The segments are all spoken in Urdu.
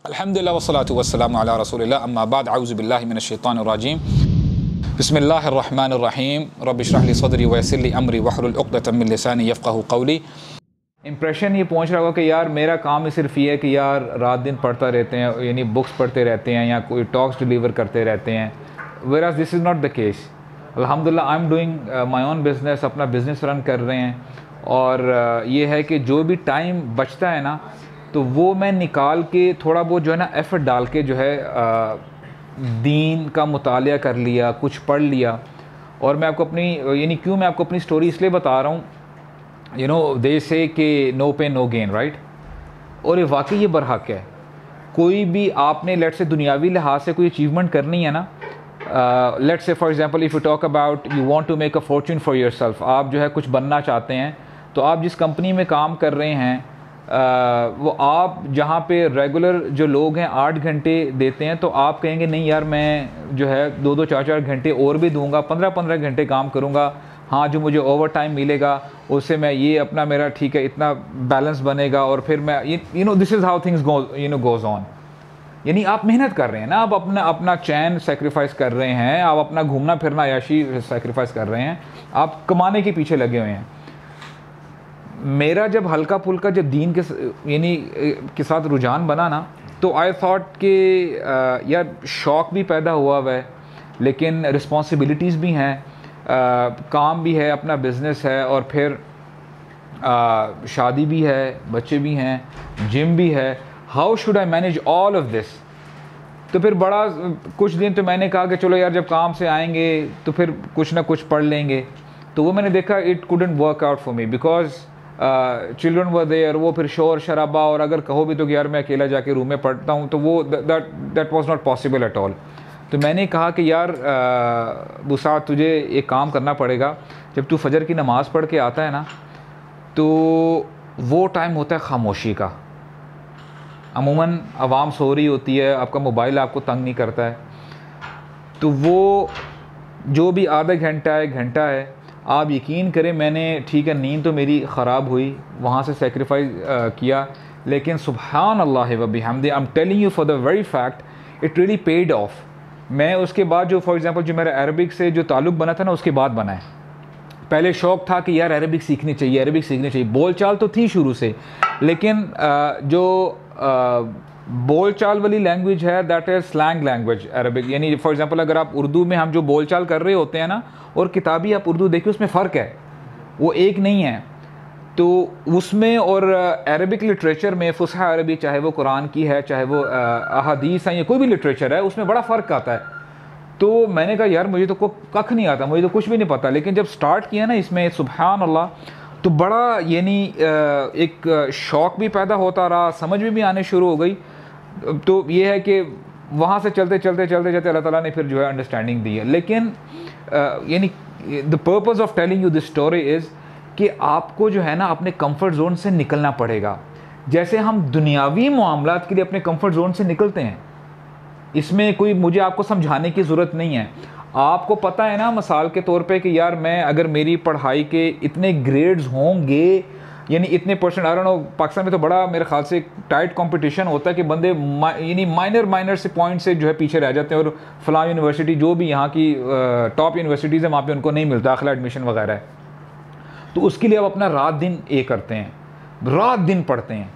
الحمدللہ والصلاة والسلام علی رسول اللہ اما بعد اعوذ باللہ من الشیطان الرجیم بسم اللہ الرحمن الرحیم رب اشرح لی صدری ویسر لی امری واحلل عقدۃ من لسانی یفقہوا قولی۔ امپریشن یہ پہنچ رہا ہوگا کہ یار میرا کام صرف یہ ہے کہ یار رات دن پڑھتا رہتے ہیں، یعنی بکس پڑھتے رہتے ہیں یا کوئی ٹاکس ڈلیور کرتے رہتے ہیں، whereas this is not the case۔ الحمدللہ I am doing my own business, اپنا بزنس رن کر رہے ہیں، اور یہ ہے کہ جو بھی ٹائم بچتا ہے نا تو وہ میں نکال کے تھوڑا بہت جو ہے نا ایفرٹ ڈال کے جو ہے دین کا مطالعہ کر لیا، کچھ پڑھ لیا۔ اور میں آپ کو اپنی کیوں میں آپ کو اپنی سٹوری اس لیے بتا رہا ہوں، دے سے کہ نو پین نو گین، رائٹ؟ اور یہ واقعی یہ برحق ہے۔ کوئی بھی آپ نے لیٹ سے دنیاوی لحاظ سے کوئی اچیومنٹ کرنی ہے نا، let say for example if you talk about you want to make a fortune for yourself, آپ جو ہے کچھ بننا چاہتے ہیں، تو آپ جس کمپنی میں کام کر رہے ہیں وہ آپ جہاں پہ ریگولر جو لوگ ہیں 8 گھنٹے دیتے ہیں، تو آپ کہیں گے نہیں یار میں جو ہے 2 4 گھنٹے اور بھی دوں گا، 15 گھنٹے کام کروں گا، ہاں جو مجھے اوور ٹائم ملے گا اس سے میں یہ اپنا میرا ٹھیک ہے اتنا بیلنس بنے گا، اور پھر میں this is how things goes on. یعنی آپ محنت کر رہے ہیں نا، آپ اپنا چین سیکریفائس کر رہے ہیں، آپ اپنا گھومنا پھرنا عیاشی سیکریفائس کر رہے ہیں، آپ کمانے کے پیچھے لگے ہوئے ہیں۔ میرا جب ہلکا پھلکا جب دین کے ساتھ رجحان بنا نا، تو آئی تھاٹ کہ یار شوق بھی پیدا ہوا ہے، لیکن رسپانسبلٹیز بھی ہیں، کام بھی ہے، اپنا بزنس ہے، اور پھر شادی بھی ہے، بچے بھی ہیں، جم بھی ہے، how should I manage all of this? تو پھر بڑا کچھ دن تو میں نے کہا کہ چلو یار جب کام سے آئیں گے تو پھر کچھ نہ کچھ پڑھ لیں گے، تو وہ میں نے دیکھا it couldn't work out for me because children were there, وہ پھر شور شرابہ، اور اگر کہو بھی تو کہ یار میں اکیلا جا کے روم میں پڑھتا ہوں، تو وہ that was not possible at all. تو میں نے کہا کہ یار بساط تجھے ایک کام کرنا پڑے گا، جب تو فجر کی نماز پڑھ کے آتا ہے نا تو وہ ٹائم ہوتا ہے خاموشی کا، عموماً عوام سو رہی ہوتی ہے، آپ کا موبائل آپ کو تنگ نہیں کرتا ہے، تو وہ جو بھی آدھا گھنٹہ ہے، گھنٹہ ہے، آپ یقین کریں میں نے ٹھیک ہے نیند تو میری خراب ہوئی، وہاں سے سیکریفائز کیا، لیکن سبحان اللہ و بحمدہ I am telling you for the very fact it really paid off. میں اس کے بعد جو فار ایگزامپل جو میرا عربک سے جو تعلق بنا تھا نا، اس کے بعد بنا ہے۔ پہلے شوق تھا کہ یار عربک سیکھنی چاہیے، عربک سیکھنی چاہیے، بول چال تو تھی شروع سے، لیکن جو بول چال والی لینگویج ہے that is slang language Arabic, یعنی فار ایگزامپل اگر آپ اردو میں ہم جو بول چال کر رہے ہوتے ہیں نا، اور کتابی آپ اردو دیکھیں اس میں فرق ہے، وہ ایک نہیں ہے۔ تو اس میں اور عربک لٹریچر میں فصحی عربی، چاہے وہ قرآن کی ہے، چاہے وہ احادیث ہیں یا کوئی بھی لٹریچر ہے، اس میں بڑا فرق آتا ہے۔ تو میں نے کہا یار مجھے تو ککھ نہیں آتا، مجھے تو کچھ بھی نہیں پتا، لیکن جب سٹارٹ کیا نا اس میں سبحان اللہ، تو بڑا ایک شوق بھی پیدا ہوتا رہا، سمجھ بھی آنے شروع ہو گئی۔ تو یہ ہے کہ وہاں سے چلتے چلتے اللہ تعالیٰ نے پھر جو ہے انڈرسٹینڈنگ دی ہے۔ لیکن the purpose of telling you this story is کہ آپ کو جو ہے نا اپنے کمفرٹ زون سے نکلنا پڑے گا، جیسے ہم دنیاوی معاملات کے لیے اپنے کمفرٹ زون سے نکلتے ہیں۔ اس میں کوئی مجھے آپ کو سمجھانے کی ضرورت نہیں ہے، آپ کو پتہ ہے نا مثال کے طور پہ کہ یار میں اگر میری پڑھائی کے اتنے گریڈز ہوں گے، یعنی اتنے percent, I don't know, Pakistan میں تو بڑا میرے خیال سے ٹائٹ کمپٹیشن ہوتا ہے کہ بندے مائنر سے پوائنٹ سے جو ہے پیچھے رہ جاتے ہیں، اور فلاں یونیورسٹی جو بھی یہاں کی ٹاپ یونیورسٹیز ہیں وہاں پہ ان کو نہیں ملتا، داخلہ ایڈمیشن وغیرہ ہے، تو اس کے لیے آپ اپنا رات دن کرتے ہیں، رات دن پڑھتے ہیں۔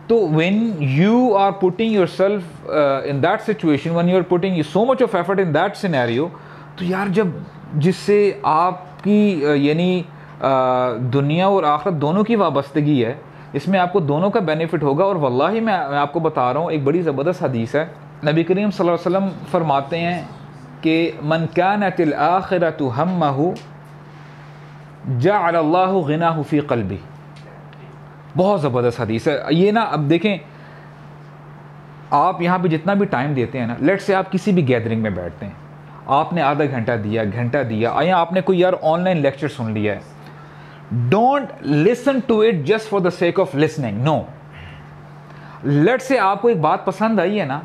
تو when you are putting yourself in that situation, when you are putting so much of effort in that scenario، تو یار جس سے آپ کی دنیا اور آخرت دونوں کی وابستگی ہے، اس میں آپ کو دونوں کا بینیفٹ ہوگا۔ اور واللہ میں آپ کو بتا رہا ہوں ایک بڑی زبردست حدیث ہے، نبی کریم صلی اللہ علیہ وسلم فرماتے ہیں کہ من كانت الآخرۃ ہمہ جعل اللہ غناہ فی قلبہ، بہت زبردست حدیث ہے یہ نا۔ اب دیکھیں آپ یہاں پہ جتنا بھی ٹائم دیتے ہیں نا، لیٹ سے آپ کسی بھی گیدرنگ میں بیٹھتے ہیں، آپ نے آدھا گھنٹہ دیا، گھنٹہ دیا، یا آپ نے کوئی یار آن لائن لیکچر سن لیا ہے، don't listen to it just for the sake of listening, no. Let say آپ کو ایک بات پسند آئی ہے نا،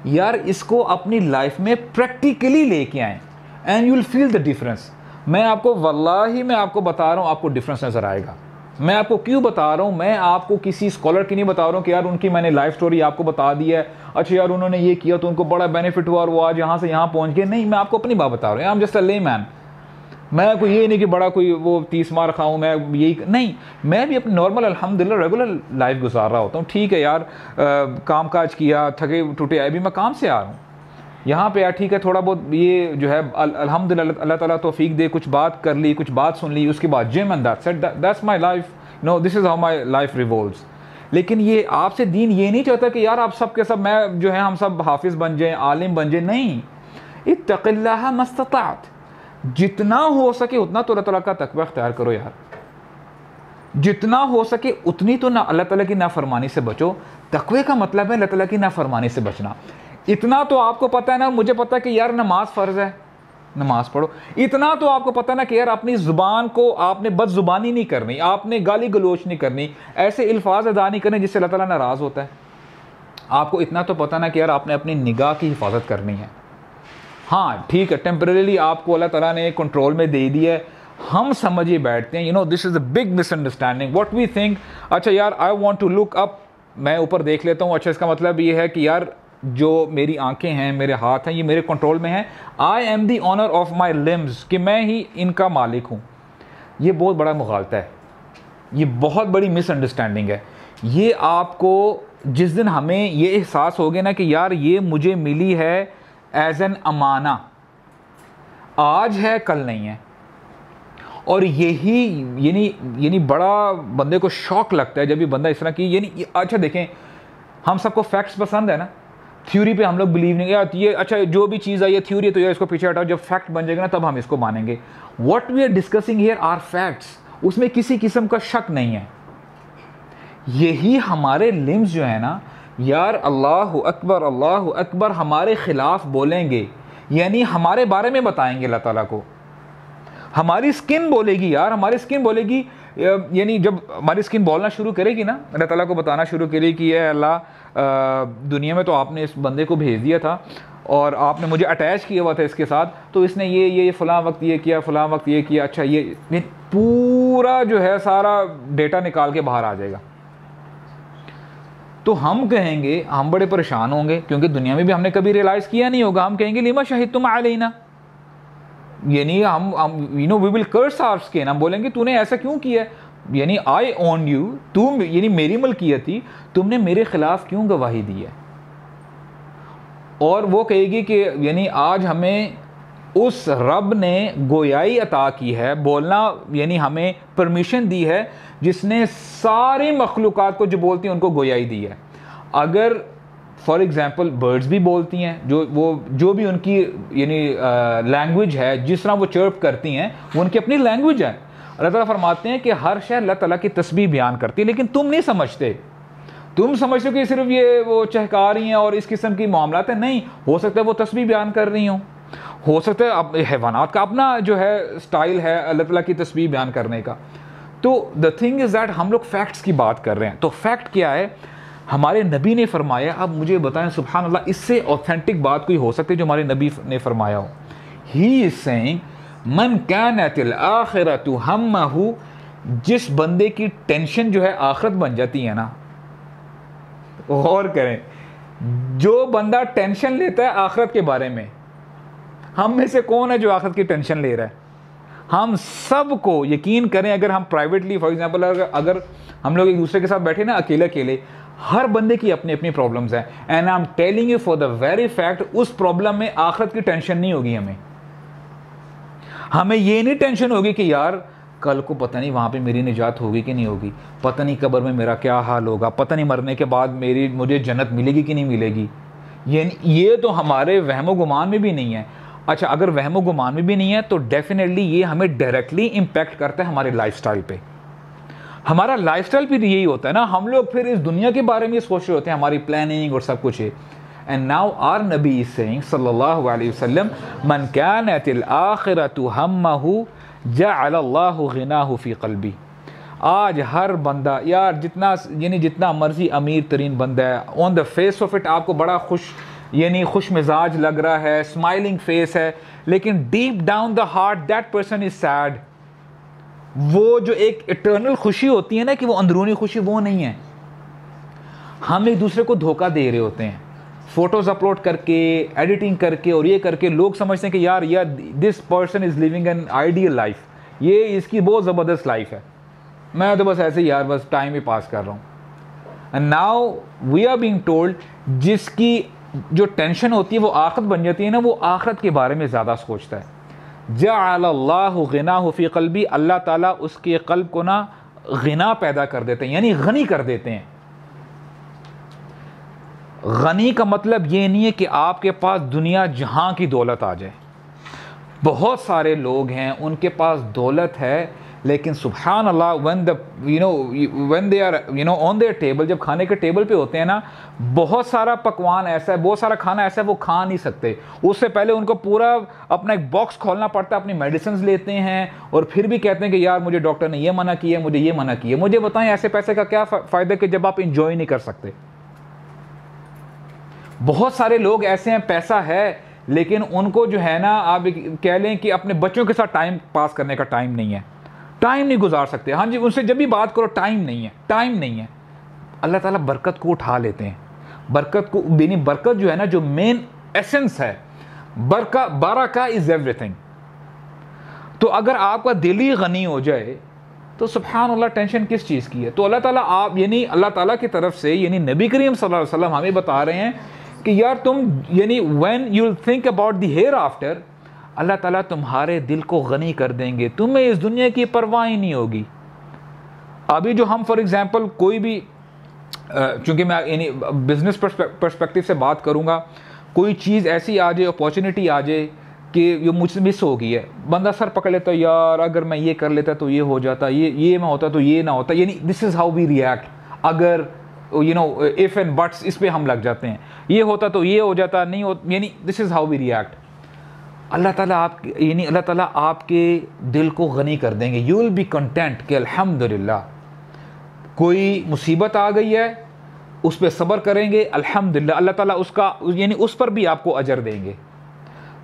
یار اس کو اپنی لائف میں پریکٹیکلی لے کے آئیں، and you will feel the difference. میں آپ کو واللہ میں آپ کو بتا رہا ہوں، آپ کو ڈفرنس نظر آئے گا۔ میں آپ کو کیوں بتا رہا ہوں؟ میں آپ کو کسی اسکالر کی نہیں بتا رہا ہوں کہ یار ان کی میں نے لائف سٹوری آپ کو بتا دی ہے، اچھا یار انہوں نے یہ کیا تو ان کو بڑا بینیفٹ ہوا اور وہ آج یہاں سے یہاں پہنچ گئے. نہیں، میں آپ کو اپنی بات بتا رہا ہوں. I'm just a layman. میں کوئی یہ نہیں کہ بڑا کوئی وہ 30 مار کھاؤں، میں یہی نہیں. میں بھی اپنی نارمل الحمدللہ ریگولر لائف گزار رہا ہوتا ہوں. ٹھیک ہے یار، کام کاج کیا، تھکے ٹوٹے آئے بھی میں کام سے آ رہا ہوں یہاں پہ. یار ٹھیک ہے، تھوڑا بہت یہ جو ہے الحمدللہ اللہ تعالیٰ توفیق دے، کچھ بات کر لی، کچھ بات سن لی، اس کے بعد جم، and that's my life. No, this is how my life revolves. لیکن یہ آپ سے دین یہ نہیں چاہتا کہ یار آپ سب کے سب، میں جو ہے ہم سب حافظ بن جائیں، عالم بن جائیں. نہیں، اتق اللہ ما استطعت، جتنا ہو سکے اتنا تو اللہ تعالیٰ کا تقوی اختیار کرو یار. جتنا ہو سکے اتنی تو نہ اللہ تعالیٰ کی نافرمانی سے بچو. تقوی کا مطلب ہے اللہ تعالیٰ کی نافرمانی سے بچنا. اتنا تو آپ کو پتہ ہے نا، مجھے پتہ ہے کہ یار نماز فرض ہے، نماز پڑھو. اتنا تو آپ کو پتہ نا کہ یار اپنی زبان کو آپ نے بد زبانی نہیں کرنی، آپ نے گالی گلوچ نہیں کرنی، ایسے الفاظ ادا نہیں کرنے جس سے اللہ تعالیٰ ناراض ہوتا ہے. آپ کو اتنا تو پتہ نا کہ یار آپ نے اپنی نگاہ کی حفاظت کرنی ہے. ہاں ٹھیک ہے، ٹیمپریریلی آپ کو اللہ تعالیٰ نے کنٹرول میں دے دیا ہے. ہم سمجھے بیٹھتے ہیں this is a big misunderstanding what we think. اچھا یار آئی وانٹ ٹو لک اپ، میں اوپر دیکھ لیتا ہوں. اچھا اس کا مطلب یہ ہے کہ یار جو میری آنکھیں ہیں، میرے ہاتھ ہیں، یہ میرے کنٹرول میں ہیں. I am the owner of my LUMS, کہ میں ہی ان کا مالک ہوں. یہ بہت بڑا مغالطہ ہے، یہ بہت بڑی مس انڈرسٹینڈنگ ہے. یہ آپ کو جس دن ہمیں یہ احساس ہو گیا نا کہ یار یہ مجھے ملی ہے ایز این امانہ، آج ہے کل نہیں ہے. اور یہی یعنی بڑا بندے کو شوق لگتا ہے جب یہ بندہ اس طرح کی اچھا دیکھیں، ہم سب کو فیکٹس پسند ہے نا، تھیوری پہ ہم لوگ بلیو نہیں یار یہ اچھا جو بھی چیز ہے یہ تھیوری ہے تو یار اس کو پیچھے ہٹاؤ، جب فیکٹ بن جائے گا نا تب ہم اس کو مانیں گے. What we are discussing here are facts, اس میں کسی قسم کا شک نہیں ہے. یہی ہمارے لمز جو ہے نا یار، اللہ اکبر ہمارے خلاف بولیں گے، یعنی ہمارے بارے میں بتائیں گے اللہ تعالیٰ کو. ہماری سکن بولے گی یار، ہماری سکن بولے گی، یعنی جب ہماری سکن بولنا شروع کرے گی نا، اللہ تعالیٰ کو بتانا شروع کرے کہ اے اللہ دنیا میں تو آپ نے اس بندے کو بھیج دیا تھا اور آپ نے مجھے اٹیچ کیا ہوا تھا اس کے ساتھ، تو اس نے یہ فلاں وقت یہ کیا، فلاں وقت یہ کیا. اچھا یہ پورا جو ہے سارا ڈیٹا نکال کے باہر آ جائے گا. تو ہم کہیں گے، ہم بڑے پریشان ہوں گے کیونکہ دنیا میں بھی ہم نے کبھی ریئلائز کیا نہیں ہوگا. ہم کہیں گے لما شہدتم علینا، یعنی وی ول کرس آور اسکن. ہم بولیں گے تو نے ایسا کیوں کیا ہے، یعنی آئی اون یو، تم یعنی میری ملکیت تھی، تم نے میرے خلاف کیوں گواہی دی ہے. اور وہ کہے گی کہ یعنی آج ہمیں اس رب نے گویائی عطا کی ہے، بولنا یعنی ہمیں پرمیشن دی ہے، جس نے ساری مخلوقات کو جو بولتی ہیں ان کو گویائی دی ہے. اگر فار ایگزامپل برڈز بھی بولتی ہیں، جو بھی ان کی یعنی لینگویج ہے، جس طرح وہ چرپ کرتی ہیں وہ ان کی اپنی لینگویج ہے. اللہ تعالیٰ فرماتے ہیں کہ ہر شے اللہ تعالیٰ کی تسبیح بیان کرتی ہے، لیکن تم نہیں سمجھتے. تم سمجھتے ہو کہ صرف یہ وہ چہکا رہی ہیں اور اس قسم کی معاملات ہیں. نہیں، ہو سکتا ہے وہ تسبیح بیان کر رہی ہوں، ہو سکتا ہے حیوانات کا اپنا جو ہے سٹائل ہے اللہ تعالیٰ کی تسبیح بیان کرنے کا. تو دا تھنگ از دیٹ ہم لوگ فیکٹس کی بات کر رہے ہیں. تو فیکٹ کیا ہے؟ ہمارے نبی نے فرمایا. اب مجھے بتائیں سبحان اللہ، اس سے اوتھینٹک بات کوئی ہو سکتی ہے جو ہمارے نبی نے فرمایا ہو. ہی از سیئنگ من کانت الآخرۃ ہمہ، جس بندے کی ٹینشن جو ہے آخرت بن جاتی ہے نا، غور کریں، جو بندہ ٹینشن لیتا ہے آخرت کے بارے میں، ہم میں سے کون ہے جو آخرت کی ٹینشن لے رہا ہے؟ ہم سب کو یقین کریں، اگر ہم پرائیویٹلی فار ایگزامپل اگر ہم لوگ ایک دوسرے کے ساتھ بیٹھے نا اکیلے، ہر بندے کی اپنی اپنی پرابلمز ہیں. And I am telling you for the very fact, اس پرابلم میں آخرت کی ٹینشن نہیں ہوگی. ہمیں یہ نہیں ٹینشن ہوگی کہ یار کل کو پتہ نہیں وہاں پہ میری نجات ہوگی کہ نہیں ہوگی، پتہ نہیں قبر میں میرا کیا حال ہوگا، پتہ نہیں مرنے کے بعد مجھے جنت ملے گی کہ نہیں ملے گی. یہ تو ہمارے وہم و گمان میں بھی نہیں ہے. اچھا اگر وہم و گمان میں بھی نہیں ہے تو ڈیفینیٹلی یہ ہمیں ڈائریکٹلی امپیکٹ کرتا ہے ہمارے لائف سٹائل پہ. ہمارا لائف سٹائل بھی یہی ہوتا ہے نا، ہم لوگ پھر اس دنیا کے بارے میں سوچ رہے ہوتے ہیں، ہماری پلاننگ اور سب کچھ ہے. And now our Nabi is saying صلی اللہ علیہ وسلم من كانت الآخرۃ ہمہ جعل اللہ غناہ فی قلبی. آج ہر بندہ یار جتنا مرضی امیر ترین بندہ ہے، آن دا فیس آف اٹ آپ کو بڑا خوش مزاج لگ رہا ہے، اسمائلنگ فیس ہے، لیکن deep down the heart that person is sad. وہ جو ایک اٹرنل خوشی ہوتی ہے نا کہ وہ اندرونی خوشی، وہ نہیں ہے. ہم ایک دوسرے کو دھوکہ دے رہے ہوتے ہیں فوٹوز اپلوڈ کر کے، ایڈیٹنگ کر کے اور یہ کر کے. لوگ سمجھتے ہیں کہ یار this person is living an ideal life, یہ اس کی بہت زبردست لائف ہے، میں تو بس ایسے ہی یار بس ٹائم ہی پاس کر رہا ہوں. And now we are being told جس کی جو ٹینشن ہوتی ہے وہ آخرت بن جاتی ہے نا، وہ آخرت کے بارے میں زیادہ سوچتا ہے. جعل اللہ غناہ فی قلبی، اللہ تعالیٰ اس کے قلب کو نا غنا پیدا کر دیتے ہیں، یعنی غنی کر دیتے ہیں. غنی کا مطلب یہ نہیں ہے کہ آپ کے پاس دنیا جہاں کی دولت آ جائے. بہت سارے لوگ ہیں ان کے پاس دولت ہے لیکن سبحان اللہ when they are on their table، جب کھانے کے ٹیبل پہ ہوتے ہیں نا، بہت سارا پکوان ایسا ہے، بہت سارا کھانا ایسا ہے وہ کھا نہیں سکتے. اس سے پہلے ان کو پورا اپنا ایک باکس کھولنا پڑتا ہے، اپنی میڈیسنز لیتے ہیں اور پھر بھی کہتے ہیں کہ یار مجھے ڈاکٹر نے یہ منع کیا، مجھے یہ منع کیا. مجھے بتائیں ایسے پیسے کا کیا فائدہ کہ جب آپ انجوائے نہیں کر سکتے. بہت سارے لوگ ایسے ہیں، پیسہ ہے لیکن ان کو جو ہے نا آپ کہہ لیں کہ اپنے بچوں کے ساتھ ٹائم پاس کرنے کا ٹائم نہیں ہے، ٹائم نہیں گزار سکتے. ہاں جی، ان سے جب بھی بات کرو ٹائم نہیں ہے. اللہ تعالیٰ برکت کو اٹھا لیتے ہیں. برکت کو یعنی برکت جو ہے نا، جو مین ایسنس ہے، برکہ از ایوری تھنگ. تو اگر آپ کا دل ہی غنی ہو جائے تو سبحان اللہ ٹینشن کس چیز کی ہے. تو اللہ تعالیٰ اللہ تعالیٰ کی طرف سے یعنی نبی کریم صلی اللہ علیہ وسلم ہمیں بتا رہے ہیں کہ یار تم یعنی when you'll think about the hereafter، اللہ تعالیٰ تمہارے دل کو غنی کر دیں گے، تمہیں اس دنیا کی پرواہ ہی نہیں ہوگی. ابھی جو ہم فار ایگزامپل کوئی بھی چونکہ میں یعنی بزنس پرسپیکٹیو سے بات کروں گا، کوئی چیز ایسی آ جائے، اپارچونیٹی آ جائے کہ یہ مجھ سے مس ہو گئی ہے، بندہ سر پکڑ لیتا ہے، یار اگر میں یہ کر لیتا تو یہ ہو جاتا، یہ میں ہوتا تو یہ نہ ہوتا. یعنی دس از ہاؤ وی ریئیکٹ. اگر if and buts اس پہ ہم لگ جاتے ہیں، یہ ہوتا تو یہ ہو جاتا، نہیں ہوتا، یعنی دس از ہاؤ وی ریئیکٹ. اللہ تعالیٰ آپ کے دل کو غنی کر دیں گے. یو ول بی کنٹینٹ کہ الحمدللہ کوئی مصیبت آ گئی ہے اس پہ صبر کریں گے، الحمدللہ اللہ تعالیٰ اس کا یعنی اس پر بھی آپ کو اجر دیں گے.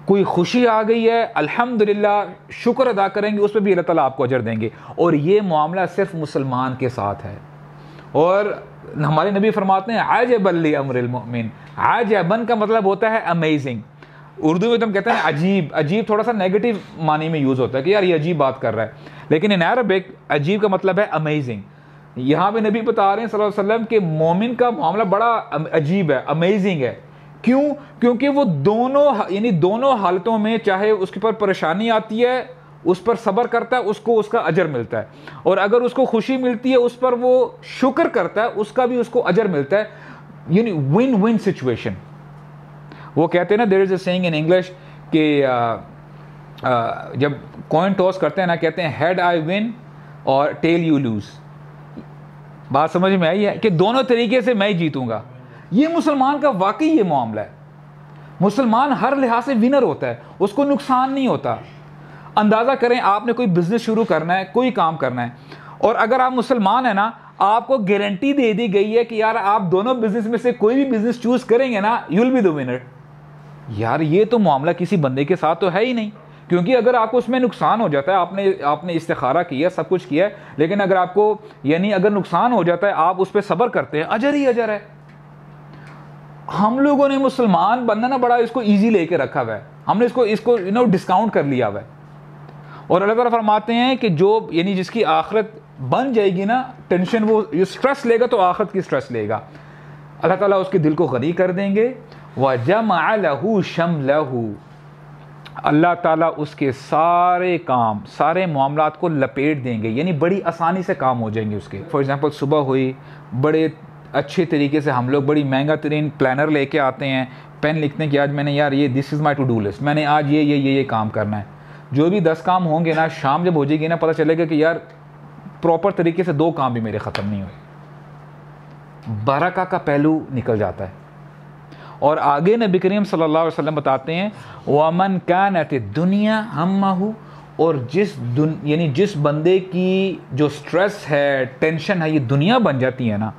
کوئی خوشی آ گئی ہے، الحمدللہ شکر ادا کریں گے، اس پہ بھی اللہ تعالیٰ آپ کو اجر دیں گے. اور یہ معاملہ صرف مسلمان کے ساتھ ہے. اور ہمارے نبی فرماتے ہیں عجبا لامر المؤمن. عجباً کا مطلب ہوتا ہے امیزنگ. اردو میں تو ہم کہتے ہیں عجیب تھوڑا سا نیگیٹو معنی میں یوز ہوتا ہے کہ یار یہ عجیب بات کر رہا ہے، لیکن ان عربک عجیب کا مطلب ہے امیزنگ. یہاں پہ نبی بتا رہے ہیں صلی اللہ علیہ وسلم کہ مومن کا معاملہ بڑا عجیب ہے، امیزنگ ہے. کیوں؟ کیونکہ وہ دونوں حالتوں میں، چاہے اس کے اوپر پریشانی آتی ہے اس پر صبر کرتا ہے، اس کو اس کا اجر ملتا ہے، اور اگر اس کو خوشی ملتی ہے اس پر وہ شکر کرتا ہے، اس کا بھی اس کو اجر ملتا ہے. یعنی ون ون سچویشن. وہ کہتے ہیں نا، دیر is a seeing in English کہ جب کوئن ٹاس کرتے ہیں نا، کہتے ہیں ہیڈ آئی ون اور ٹیل یو لوز. بات سمجھ میں آئی ہے کہ دونوں طریقے سے میں ہی جیتوں گا. یہ مسلمان کا واقعی یہ معاملہ ہے. مسلمان ہر لحاظ سے ونر ہوتا ہے، اس کو نقصان نہیں ہوتا. اندازہ کریں آپ نے کوئی بزنس شروع کرنا ہے، کوئی کام کرنا ہے، اور اگر آپ مسلمان ہیں نا، آپ کو گارنٹی دے دی گئی ہے کہ یار آپ دونوں بزنس میں سے کوئی بھی بزنس چوز کریں گے نا، you will be the winner. یار یہ تو معاملہ کسی بندے کے ساتھ تو ہے ہی نہیں، کیونکہ اگر آپ کو اس میں نقصان ہو جاتا ہے، آپ نے استخارہ کیا، سب کچھ کیا ہے، لیکن اگر آپ کو اگر نقصان ہو جاتا ہے، آپ اس پہ صبر کرتے ہیں، اجر ہی اجر ہے. ہم لوگوں نے مسلمان بننا نا بڑا اس کو ایزی لے کے رکھا ہوا ہے. ہم نے اس کو ڈسکاؤنٹ کر لیا ہوا ہے. اور اللہ تعالیٰ فرماتے ہیں کہ جو جس کی آخرت بن جائے گی نا، ٹینشن وہ سٹریس لے گا تو آخرت کی سٹریس لے گا. اللہ تعالیٰ اس کے دل کو غنی کر دیں گے. وَجَمَعَ لَهُ شَمْلَهُ، اللہ تعالیٰ اس کے سارے کام، سارے معاملات کو لپیٹ دیں گے، یعنی بڑی آسانی سے کام ہو جائیں گے اس کے. فار ایگزامپل صبح ہوئی، بڑے اچھے طریقے سے ہم لوگ بڑی مہنگا ترین پلانر لے کے آتے ہیں، پین لکھتے ہیں کہ آج میں نے یار یہ دس از مائی ٹو ڈو لسٹ، میں نے آج یہ کام کرنا ہے. جو بھی 10 کام ہوں گے نا، شام جب ہو جائے گی نا، پتہ چلے گا کہ یار پراپر طریقے سے 2 کام بھی میرے ختم نہیں ہوئے. برکہ کا پہلو نکل جاتا ہے. اور آگے نبی کریم صلی اللہ علیہ وسلم بتاتے ہیں وَمَنْ كَانَتِ الدُّنْيَا هَمَّهُ، اور جس بندے کی جو سٹریس ہے، ٹینشن ہے، یہ دنیا بن جاتی ہے نا،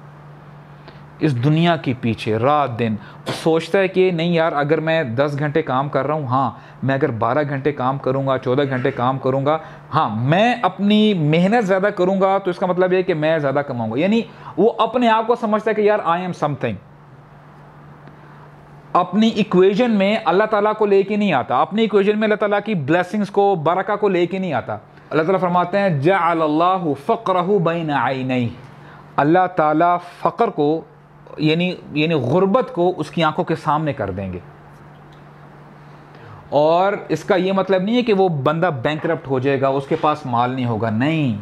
اس دنیا کے پیچھے رات دن سوچتا ہے کہ نہیں یار اگر میں 10 گھنٹے کام کر رہا ہوں، ہاں میں اگر 12 گھنٹے کام کروں گا، 14 گھنٹے کام کروں گا، ہاں میں اپنی محنت زیادہ کروں گا تو اس کا مطلب یہ ہے کہ میں زیادہ کماؤں گا. یعنی وہ اپنے آپ کو سمجھتا ہے کہ یار آئی ایم سم تھنگ. اپنی ایکویژن میں اللہ تعالیٰ کو لے کے نہیں آتا، اپنی ایکویژن میں اللہ تعالیٰ کی بلیسنگز کو، برکہ کو لے کے نہیں آتا. اللہ تعالیٰ فرماتے ہیں جعل اللہ فقرہ بین عینیہ، اللہ تعالیٰ فقر کو یعنی غربت کو اس کی آنکھوں کے سامنے کر دیں گے. اور اس کا یہ مطلب نہیں ہے کہ وہ بندہ بینکرپٹ ہو جائے گا، اس کے پاس مال نہیں ہوگا، نہیں،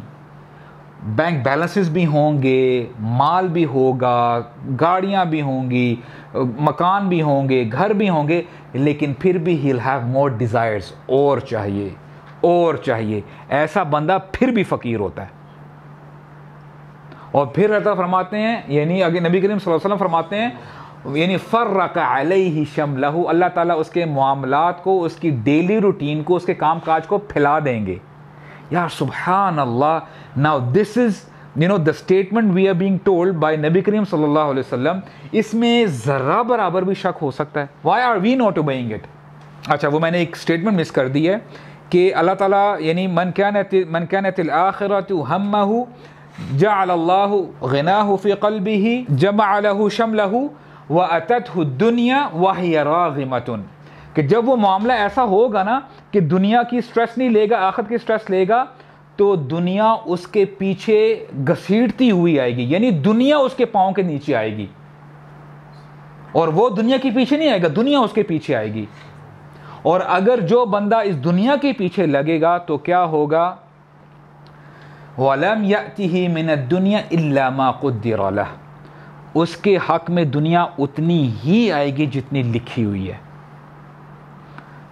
بینک بیلنسز بھی ہوں گے، مال بھی ہوگا، گاڑیاں بھی ہوں گی، مکان بھی ہوں گے، گھر بھی ہوں گے، لیکن پھر بھی he'll have more desires، اور چاہیے اور چاہیے. ایسا بندہ پھر بھی فقیر ہوتا ہے. اور پھر اللہ فرماتے ہیں، یعنی اگر نبی کریم صلی اللہ علیہ وسلم فرماتے ہیں یعنی فرق علیہ شملہ، اللہ تعالیٰ اس کے معاملات کو، اس کی ڈیلی روٹین کو، اس کے کام کاج کو پھیلا دیں گے. یا سبحان اللہ. Now this is the statement we are being told by نبی کریم صلی اللہ علیہ وسلم. اس میں ذرا برابر بھی شک ہو سکتا ہے. Why are we not obeying it؟ اچھا وہ میں نے ایک اسٹیٹمنٹ مس کر دی ہے کہ اللہ تعالیٰ یعنی من كانت الآخرۃ ہمہ جعل اللہ غناہ فی قلبہ جمع له شملہ واتته الدنیا وہی راغمۃ، کہ جب وہ معاملہ ایسا ہوگا نا کہ دنیا کی سٹریس نہیں لے گا، آخرت کی سٹریس لے گا، تو دنیا اس کے پیچھے گھسیٹتی ہوئی آئے گی. یعنی دنیا اس کے پاؤں کے نیچے آئے گی، اور وہ دنیا کے پیچھے نہیں آئے گا، دنیا اس کے پیچھے آئے گی. اور اگر جو بندہ اس دنیا کے پیچھے لگے گا تو کیا ہوگا؟ وَلَمْ يَأْتِهِ مِنَ الدُّنْيَا إِلَّا مَا قُدِّرَ لَهُ، اس کے حق میں دنیا اتنی ہی آئے گی جتنی لکھی ہوئی ہے.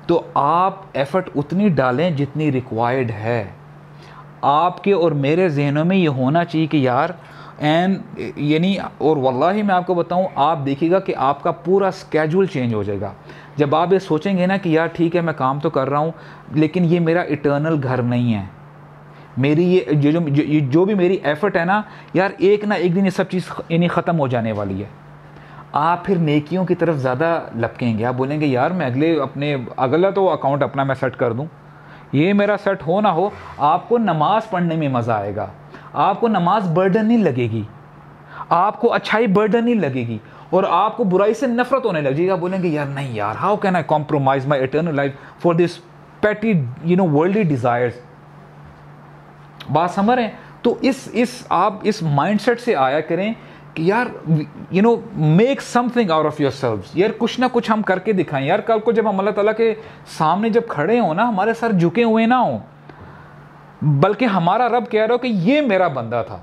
تو آپ ایفرٹ اتنی ڈالیں جتنی ریکوائرڈ ہے. آپ کے اور میرے ذہنوں میں یہ ہونا چاہیے کہ یار یعنی اور واللہ میں آپ کو بتاؤں، آپ دیکھیے گا کہ آپ کا پورا سکیجول چینج ہو جائے گا جب آپ یہ سوچیں گے نا کہ یار ٹھیک ہے میں کام تو کر رہا ہوں لیکن یہ میرا ایٹرنل گھر نہیں ہے. میری یہ جو بھی میری ایفرٹ ہے نا یار ایک نہ ایک دن یہ سب چیز یعنی ختم ہو جانے والی ہے. آپ پھر نیکیوں کی طرف زیادہ لپکیں گے. آپ بولیں گے یار میں اگلا تو اکاؤنٹ اپنا میں سیٹ کر دوں، یہ میرا سیٹ ہو نہ ہو. آپ کو نماز پڑھنے میں مزہ آئے گا، آپ کو نماز برڈن نہیں لگے گی، آپ کو اچھائی برڈن نہیں لگے گی، اور آپ کو برائی سے نفرت ہونے لگے گا. بولیں گے یار نہیں یار، how can I compromise my eternal life for this پیٹی ورلڈلی ڈیزائرز. بات سمجھ رہے ہیں؟ تو آپ اس مائنڈ سیٹ سے آیا کریں کہ یار make some thing out of your سیلفز. یار کچھ نہ کچھ ہم کر کے دکھائیں. یار کل کو جب ہم اللہ تعالیٰ کے سامنے جب کھڑے ہوں نا، ہمارے سر جھکے ہوئے نہ ہوں، بلکہ ہمارا رب کہہ رہا ہو کہ یہ میرا بندہ تھا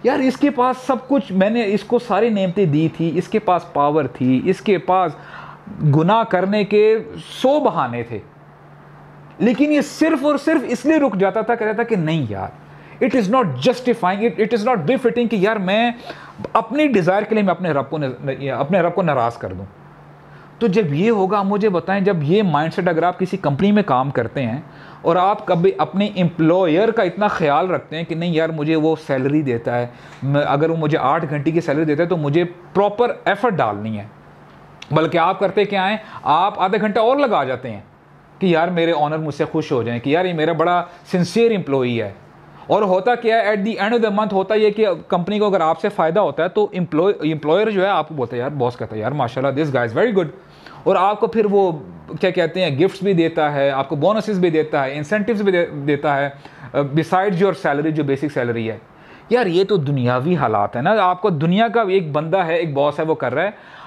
یار، اس کے پاس سب کچھ، میں نے اس کو ساری نعمتیں دی تھی، اس کے پاس پاور تھی، اس کے پاس گناہ کرنے کے 100 بہانے تھے، لیکن یہ صرف اور صرف اس لیے رک جاتا تھا، کہتا تھا کہ نہیں یار it is not justifying, it is not befitting کہ یار میں اپنی ڈیزائر کے لیے میں اپنے رب کو ناراض کر دوں. تو جب یہ ہوگا مجھے بتائیں، جب یہ مائنڈ سیٹ اگر آپ کسی کمپنی میں کام کرتے ہیں اور آپ کبھی اپنے امپلائر کا اتنا خیال رکھتے ہیں کہ نہیں یار مجھے وہ سیلری دیتا ہے، اگر وہ مجھے 8 گھنٹے کی سیلری دیتا ہے تو مجھے پراپر ایفرٹ ڈالنی ہے، بلکہ آپ کرتے کیا ہیں، آپ آدھا گھنٹہ اور لگا جاتے ہیں کہ یار میرے آنر مجھ سے خوش ہو جائیں کہ یار یہ میرا بڑا سنسیئر امپلائی ہے. اور ہوتا کیا ہے، at the end of the month ہوتا یہ کہ کمپنی کو اگر آپ سے فائدہ ہوتا ہے تو امپلائر جو ہے آپ کو بولتا ہے، یار باس کہتا ہے یار ماشاءاللہ دس گائے از ویری گڈ، اور آپ کو پھر وہ کیا کہتے ہیں گفٹس بھی دیتا ہے، آپ کو بونسز بھی دیتا ہے، انسینٹیوز بھی دیتا ہے بسائڈ یور سیلری جو بیسک سیلری ہے. یار یہ تو دنیاوی حالات ہے نا. آپ کو دنیا کا ایک بندہ ہے، ایک باس ہے، وہ کر رہا ہے.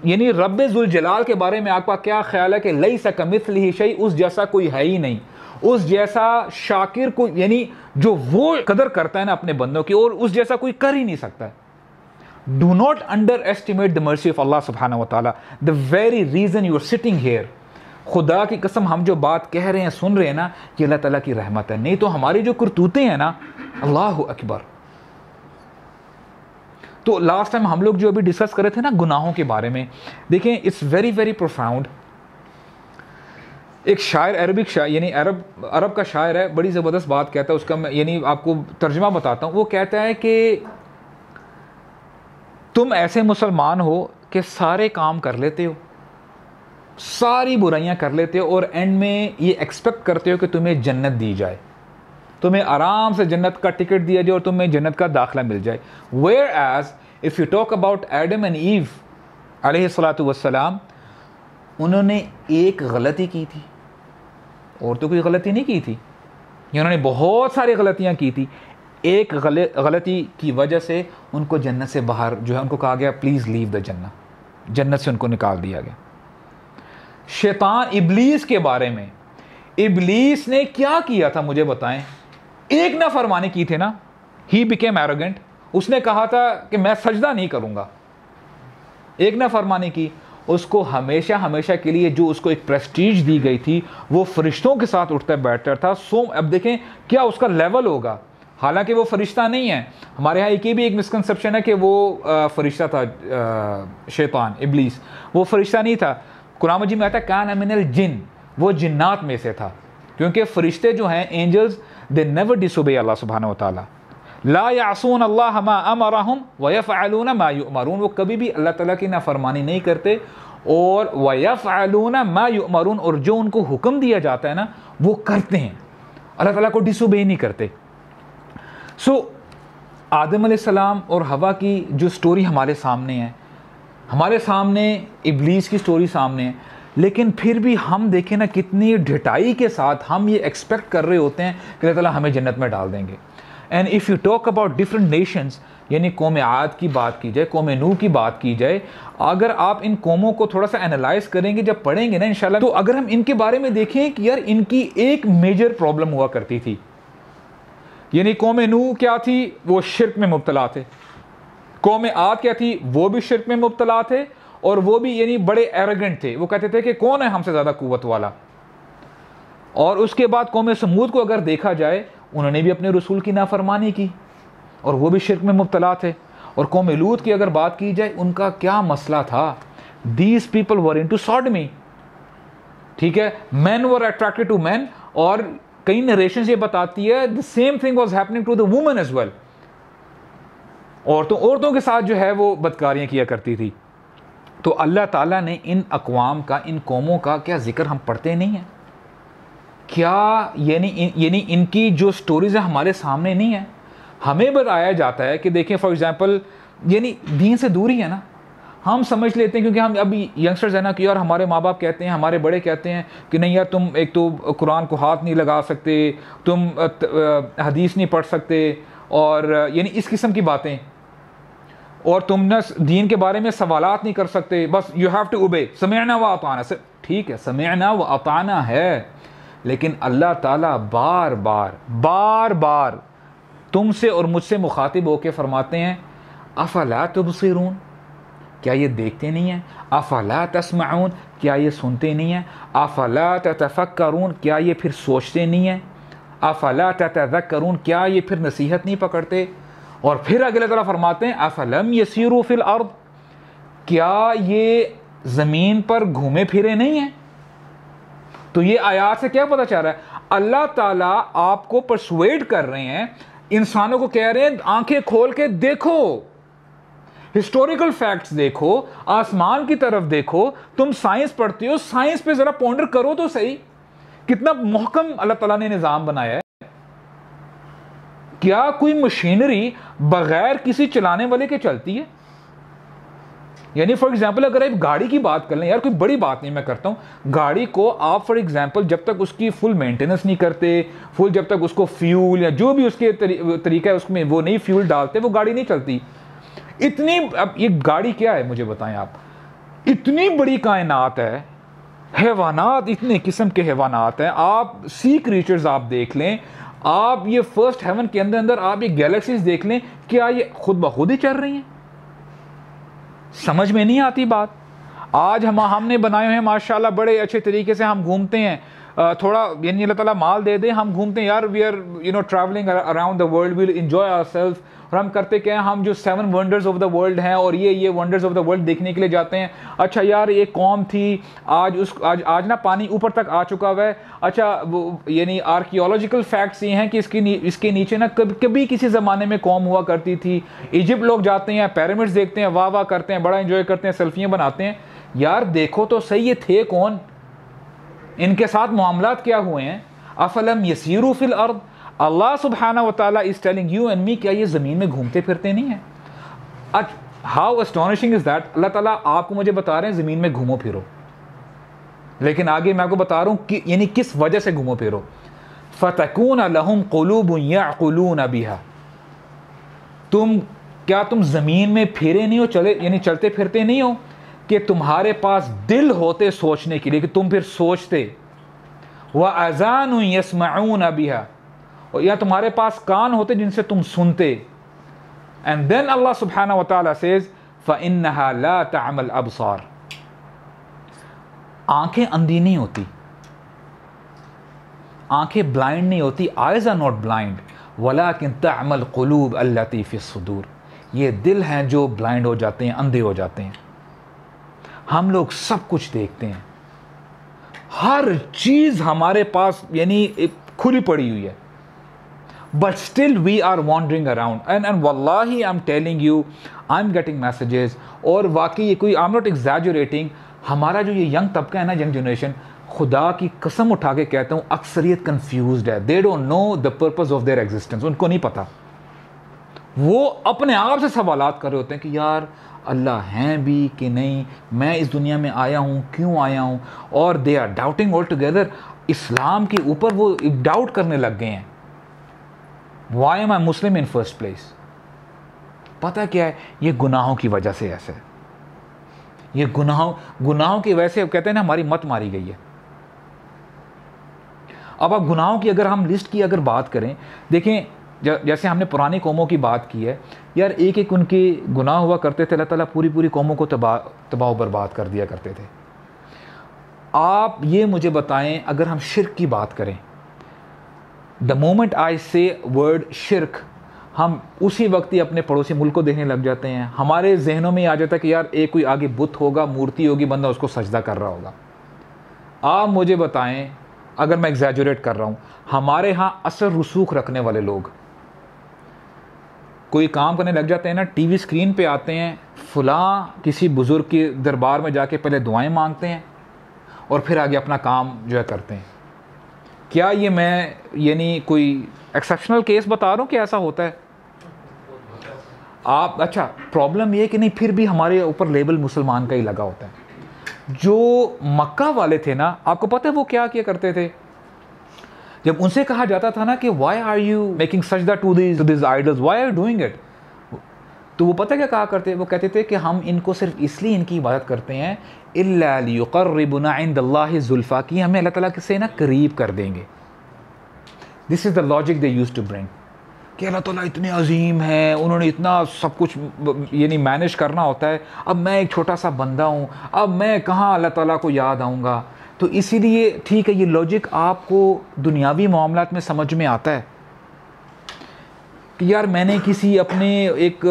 یعنی رب ذوالجلال کے بارے میں آپ کا کیا خیال ہے کہ لیس کمثلہ شیء، اس جیسا کوئی ہے ہی نہیں، اس جیسا شاکر کو، یعنی جو وہ قدر کرتا ہے نا اپنے بندوں کی، اور اس جیسا کوئی کر ہی نہیں سکتا ہے. Do not underestimate the mercy of Allah subhanahu wa ta'ala. The very reason you are sitting here، خدا کی قسم ہم جو بات کہہ رہے ہیں سن رہے ہیں نا، یہ اللہ تعالیٰ کی رحمت ہے، نہیں تو ہماری جو کرتوتیں ہیں نا، اللہ اکبر. تو لاسٹ ٹائم ہم لوگ جو ابھی ڈسکس کر رہے تھے نا گناہوں کے بارے میں، دیکھیں اٹس ویری ویری پروفاؤنڈ. ایک شاعر، عربک شاعر، یعنی عرب کا شاعر ہے، بڑی زبردست بات کہتا ہے. اس کا میں یعنی آپ کو ترجمہ بتاتا ہوں. وہ کہتا ہے کہ تم ایسے مسلمان ہو کہ سارے کام کر لیتے ہو, ساری برائیاں کر لیتے ہو, اور اینڈ میں یہ ایکسپیکٹ کرتے ہو کہ تمہیں جنت دی جائے, تمہیں آرام سے جنت کا ٹکٹ دیا جائے اور تمہیں جنت کا داخلہ مل جائے. Where as if you talk about Adam and ایو علیہ الصلاۃ والسلام, انہوں نے ایک غلطی کی تھی, اور تو کوئی غلطی نہیں کی تھی, انہوں نے بہت ساری غلطیاں کی تھی. ایک غلطی کی وجہ سے ان کو جنت سے باہر جو ہے ان کو کہا گیا پلیز لیو دا جنہ, جنت سے ان کو نکال دیا گیا. شیطان ابلیس کے بارے میں, ابلیس نے کیا کیا تھا مجھے بتائیں؟ ایک نافرمانی کی تھی نا, ہی بیکیم ایروگنٹ, اس نے کہا تھا کہ میں سجدہ نہیں کروں گا. ایک نافرمانی کی, اس کو ہمیشہ ہمیشہ کے لیے جو اس کو ایک پریسٹیج دی گئی تھی وہ فرشتوں کے ساتھ اٹھتا بیٹھتا تھا. اب دیکھیں کیا اس کا لیول ہوگا, حالانکہ وہ فرشتہ نہیں ہے. ہمارے یہاں یہ بھی ایک مسکنسیپشن ہے کہ وہ فرشتہ تھا, شیطان ابلیس وہ فرشتہ نہیں تھا. قرآن مجید میں آتا ہے کان من الجن, وہ جنات میں سے تھا, کیونکہ فرشتے جو ہیں اینجلز دے نیور ڈسوبے اللہ سبحانہ و تعالیٰ. لا یعصون اللہ ما امرہم ویفعلون ما یؤمرون, وہ کبھی بھی اللہ تعالیٰ کی نافرمانی نہیں کرتے, اور ویفعلون ما یؤمرون, اور جو ان کو حکم دیا جاتا ہے نا وہ کرتے ہیں, اللہ تعالیٰ کو ڈسوبے نہیں کرتے. آدم علیہ السلام اور حوا کی جو سٹوری ہمارے سامنے ہے, ہمارے سامنے ابلیس کی سٹوری سامنے ہے, لیکن پھر بھی ہم دیکھیں نا کتنی ڈھٹائی کے ساتھ ہم یہ ایکسپیکٹ کر رہے ہوتے ہیں کہ اللہ تعالیٰ ہمیں جنت میں ڈال دیں گے. And if you talk about different nations, یعنی قوم عاد کی بات کی جائے, قوم نوح کی بات کی جائے, اگر آپ ان قوموں کو تھوڑا سا انالائز کریں گے, جب پڑھیں گے نا انشاءاللہ, تو اگر ہم ان کے بارے میں دیکھیں کہ یار ان کی ایک میجر پرابلم ہوا کرتی تھی. یعنی قوم نوح کیا تھی, وہ شرک میں مبتلا تھے. قوم عاد کیا تھی, وہ بھی شرک میں مبتلا تھے, اور وہ بھی یعنی بڑے ایروگنٹ تھے, وہ کہتے تھے کہ کون ہے ہم سے زیادہ قوت والا. اور اس کے بعد قوم سمود کو اگر دیکھا جائے, انہوں نے بھی اپنے رسول کی نافرمانی کی, اور وہ بھی شرک میں مبتلا تھے. اور قوم لوط کی اگر بات کی جائے, ان کا کیا مسئلہ تھا, these people were into sodomy, ٹھیک ہے, مین ور اٹریکٹڈ ٹو مین, اور کئی نریشنز یہ بتاتی ہے the same thing was happening to the woman as well. عورتوں کے ساتھ جو ہے وہ بدکاریاں کیا کرتی تھی. تو اللہ تعالیٰ نے ان اقوام کا, ان قوموں کا کیا ذکر ہم پڑھتے نہیں ہیں کیا؟ یعنی ان کی جو سٹوریز ہیں ہمارے سامنے نہیں ہیں. ہمیں بتایا جاتا ہے کہ دیکھیں فار ایگزامپل, یعنی دین سے دوری ہے نا, ہم سمجھ لیتے ہیں کیونکہ ہم ابھی ینگسٹرز ہیں نا کہ یار ہمارے ماں باپ کہتے ہیں, ہمارے بڑے کہتے ہیں کہ نہیں یار تم ایک تو قرآن کو ہاتھ نہیں لگا سکتے, تم حدیث نہیں پڑھ سکتے, اور یعنی اس قسم کی باتیں, اور تم نے دین کے بارے میں سوالات نہیں کر سکتے, بس یو ہیو ٹو اوبے, سمعنا و اطعنا. ٹھیک ہے, سمعنا و اطعنا ہے, لیکن اللہ تعالیٰ بار بار تم سے اور مجھ سے مخاطب ہو کے فرماتے ہیں افلا تبصرون, کیا یہ دیکھتے نہیں ہیں؟ افلا تسمعون, کیا یہ سنتے نہیں ہیں؟ افلا تتفکرون, کیا یہ پھر سوچتے نہیں ہیں؟ افلا تتذکرون, کیا یہ پھر نصیحت نہیں پکڑتے؟ اور پھر اگلے طرح فرماتے ہیں افلم یسیروا فی الارض, کیا یہ زمین پر گھومے پھرے نہیں ہیں؟ تو یہ آیات سے کیا پتہ چل رہا ہے؟ اللہ تعالیٰ آپ کو پرسویڈ کر رہے ہیں, انسانوں کو کہہ رہے ہیں آنکھیں کھول کے دیکھو, ہسٹوریکل فیکٹس دیکھو, آسمان کی طرف دیکھو. تم سائنس پڑھتے ہو, سائنس پہ ذرا پونڈر کرو تو صحیح, کتنا محکم اللہ تعالیٰ نے نظام بنایا ہے. کیا کوئی مشینری بغیر کسی چلانے والے کے چلتی ہے؟ یعنی فار ایگزامپل اگر آپ گاڑی کی بات کر لیں, یار کوئی بڑی بات نہیں میں کرتا ہوں, گاڑی کو آپ فار ایگزامپل جب تک اس کی فل مینٹیننس نہیں کرتے, جب تک اس کو فیول یا جو بھی اس کے طریقہ ہے اس میں وہ نہیں فیول ڈالتے, وہ گاڑی نہیں چلتی. اب یہ گاڑی کیا ہے مجھے بتائیں آپ, اتنی بڑی کائنات ہے, حیوانات, اتنے قسم کے حیوانات ہیں, آپ سی کریچرز آپ دیکھ لیں, آپ یہ فرسٹ ہیون کے اندر آپ یہ گیلیکسیز دیکھ لیں, کیا یہ خود بخود ہی چل رہی ہیں؟ سمجھ میں نہیں آتی بات. آج ہم نے بنائے ہوئے ہیں ماشاءاللہ بڑے اچھے طریقے سے, ہم گھومتے ہیں, تھوڑا یعنی اللہ تعالیٰ مال دے دے, ہم گھومتے ہیں یار, we are travelling around the world, well enjoy our self, اور ہم کرتے کیا ہیں, ہم جو 7 ونڈرز آف دا ورلڈ ہیں اور یہ ونڈرز آف دا ورلڈ دیکھنے کے لیے جاتے ہیں. اچھا یار ایک قوم تھی, آج نا پانی اوپر تک آ چکا ہوا ہے. اچھا یعنی آرکیولوجیکل فیکٹس یہ ہیں کہ اس کے نیچے نا کبھی کسی زمانے میں قوم ہوا کرتی تھی. ایجپٹ لوگ جاتے ہیں, پیرامڈز دیکھتے ہیں, واہ واہ کرتے ہیں, بڑا انجوائے کرتے ہیں, سیلفیاں بناتے ہیں. یار دیکھو تو صحیح یہ تھے کون, ان کے ساتھ معاملات کیا ہوئے ہیں. افلم یسیروا فی الارض, اللہ سبحانہ و تعالیٰ is telling you and me, کیا یہ زمین میں گھومتے پھرتے نہیں ہیں؟ ہاؤ اسٹونشنگ از دیٹ, اللہ تعالیٰ آپ کو مجھے بتا رہے ہیں زمین میں گھومو پھرو, لیکن آگے میں آپ کو بتا رہا ہوں یعنی کس وجہ سے گھومو پھرو. فَتَكُونَ لَهُمْ قُلُوبٌ يَعْقُلُونَ بِهَا, کیا تم زمین میں پھرے نہیں ہو, یعنی چلتے پھرتے نہیں ہو کہ تمہارے پاس دل ہوتے سوچنے کے لیے کہ تم پھر سوچتے. وَأَذَانٌ يَسْمَعُونَ بِهَا, اور یا تمہارے پاس کان ہوتے جن سے تم سنتے. And then Allah subhanahu wa ta'ala says فَإِنَّهَا لَا تَعْمَى الْأَبْصَارِ, آنکھیں اندھی نہیں ہوتی, آنکھیں بلائنڈ نہیں ہوتی, eyes are not blind, وَلَكِنْ تَعْمَى الْقُلُوبُ الَّتِي فِي الصُّدُورِ, یہ دل ہیں جو بلائنڈ ہو جاتے ہیں, اندھے ہو جاتے ہیں. ہم لوگ سب کچھ دیکھتے ہیں, ہر چیز ہمارے پاس یعنی کھلی پڑی ہوئی ہے, but still we are wandering around and wallahi I'm telling you I'm getting messages, اور واقعی یہ کوئی I'm not exaggerating, ہمارا جو یہ ینگ طبقہ ہے نا, ینگ جنریشن, خدا کی قسم اٹھا کے کہتا ہوں اکثریت کنفیوزڈ ہے. they don't know the purpose of their existence, ان کو نہیں پتا. وہ اپنے آپ سے سوالات کر رہے ہوتے ہیں کہ یار اللہ ہیں بھی کہ نہیں, میں اس دنیا میں آیا ہوں, کیوں آیا ہوں, اور they are doubting altogether. اسلام کے اوپر وہ ڈاؤٹ کرنے لگ گئے ہیں. Why am I Muslim in first place? پتہ کیا ہے, یہ گناہوں کی وجہ سے ایسے, یہ گناہوں کی وجہ سے کہتے ہیں نا ہماری مت ماری گئی ہے. اب آپ گناہوں کی اگر ہم لسٹ کی اگر بات کریں, دیکھیں جیسے ہم نے پرانی قوموں کی بات کی ہے, یار ایک ایک ان کے گناہ ہوا کرتے تھے, اللہ تعالیٰ پوری قوموں کو تباہ و برباد کر دیا کرتے تھے. آپ یہ مجھے بتائیں, اگر ہم شرک کی بات کریں, the moment I say word شرک, ہم اسی وقت ہی اپنے پڑوسی ملک کو دیکھنے لگ جاتے ہیں. ہمارے ذہنوں میں آ جاتا ہے کہ یار ایک کوئی آگے بت ہوگا, مورتی ہوگی, بندہ اس کو سجدہ کر رہا ہوگا. آپ مجھے بتائیں, اگر میں ایگزیجوریٹ کر رہا ہوں, ہمارے ہاں اثر رسوخ رکھنے والے لوگ کوئی کام کرنے لگ جاتے ہیں نا, ٹی وی اسکرین پہ آتے ہیں, فلاں کسی بزرگ کے دربار میں جا کے پہلے دعائیں مانگتے ہیں اور پھر آگے اپنا کام جو ہے کرتے ہیں. کیا یہ میں یعنی کوئی ایکسیپشنل کیس بتا رہا ہوں کہ ایسا ہوتا ہے؟ آپ اچھا پرابلم یہ کہ نہیں, پھر بھی ہمارے اوپر لیبل مسلمان کا ہی لگا ہوتا ہے. جو مکہ والے تھے نا, آپ کو پتہ ہے وہ کیا کرتے تھے؟ جب ان سے کہا جاتا تھا نا کہ why are you making سجدہ to these idols, why are you doing it, تو وہ پتہ کیا کہا کرتے, وہ کہتے تھے کہ ہم ان کو صرف اس لیے ان کی عبادت کرتے ہیں الا لیقربنا عند اللہ زلفیٰ, کہ ہمیں اللہ تعالیٰ سے نا قریب کر دیں گے. This is the logic they used to bring, کہ اللہ تعالیٰ اتنے عظیم ہیں, انہوں نے اتنا سب کچھ یعنی مینیج کرنا ہوتا ہے, اب میں ایک چھوٹا سا بندہ ہوں, اب میں کہاں اللہ تعالیٰ کو یاد آؤں گا. تو اسی لیے ٹھیک ہے, یہ لاجک آپ کو دنیاوی معاملات میں سمجھ میں آتا ہے کہ یار میں نے کسی اپنے ایک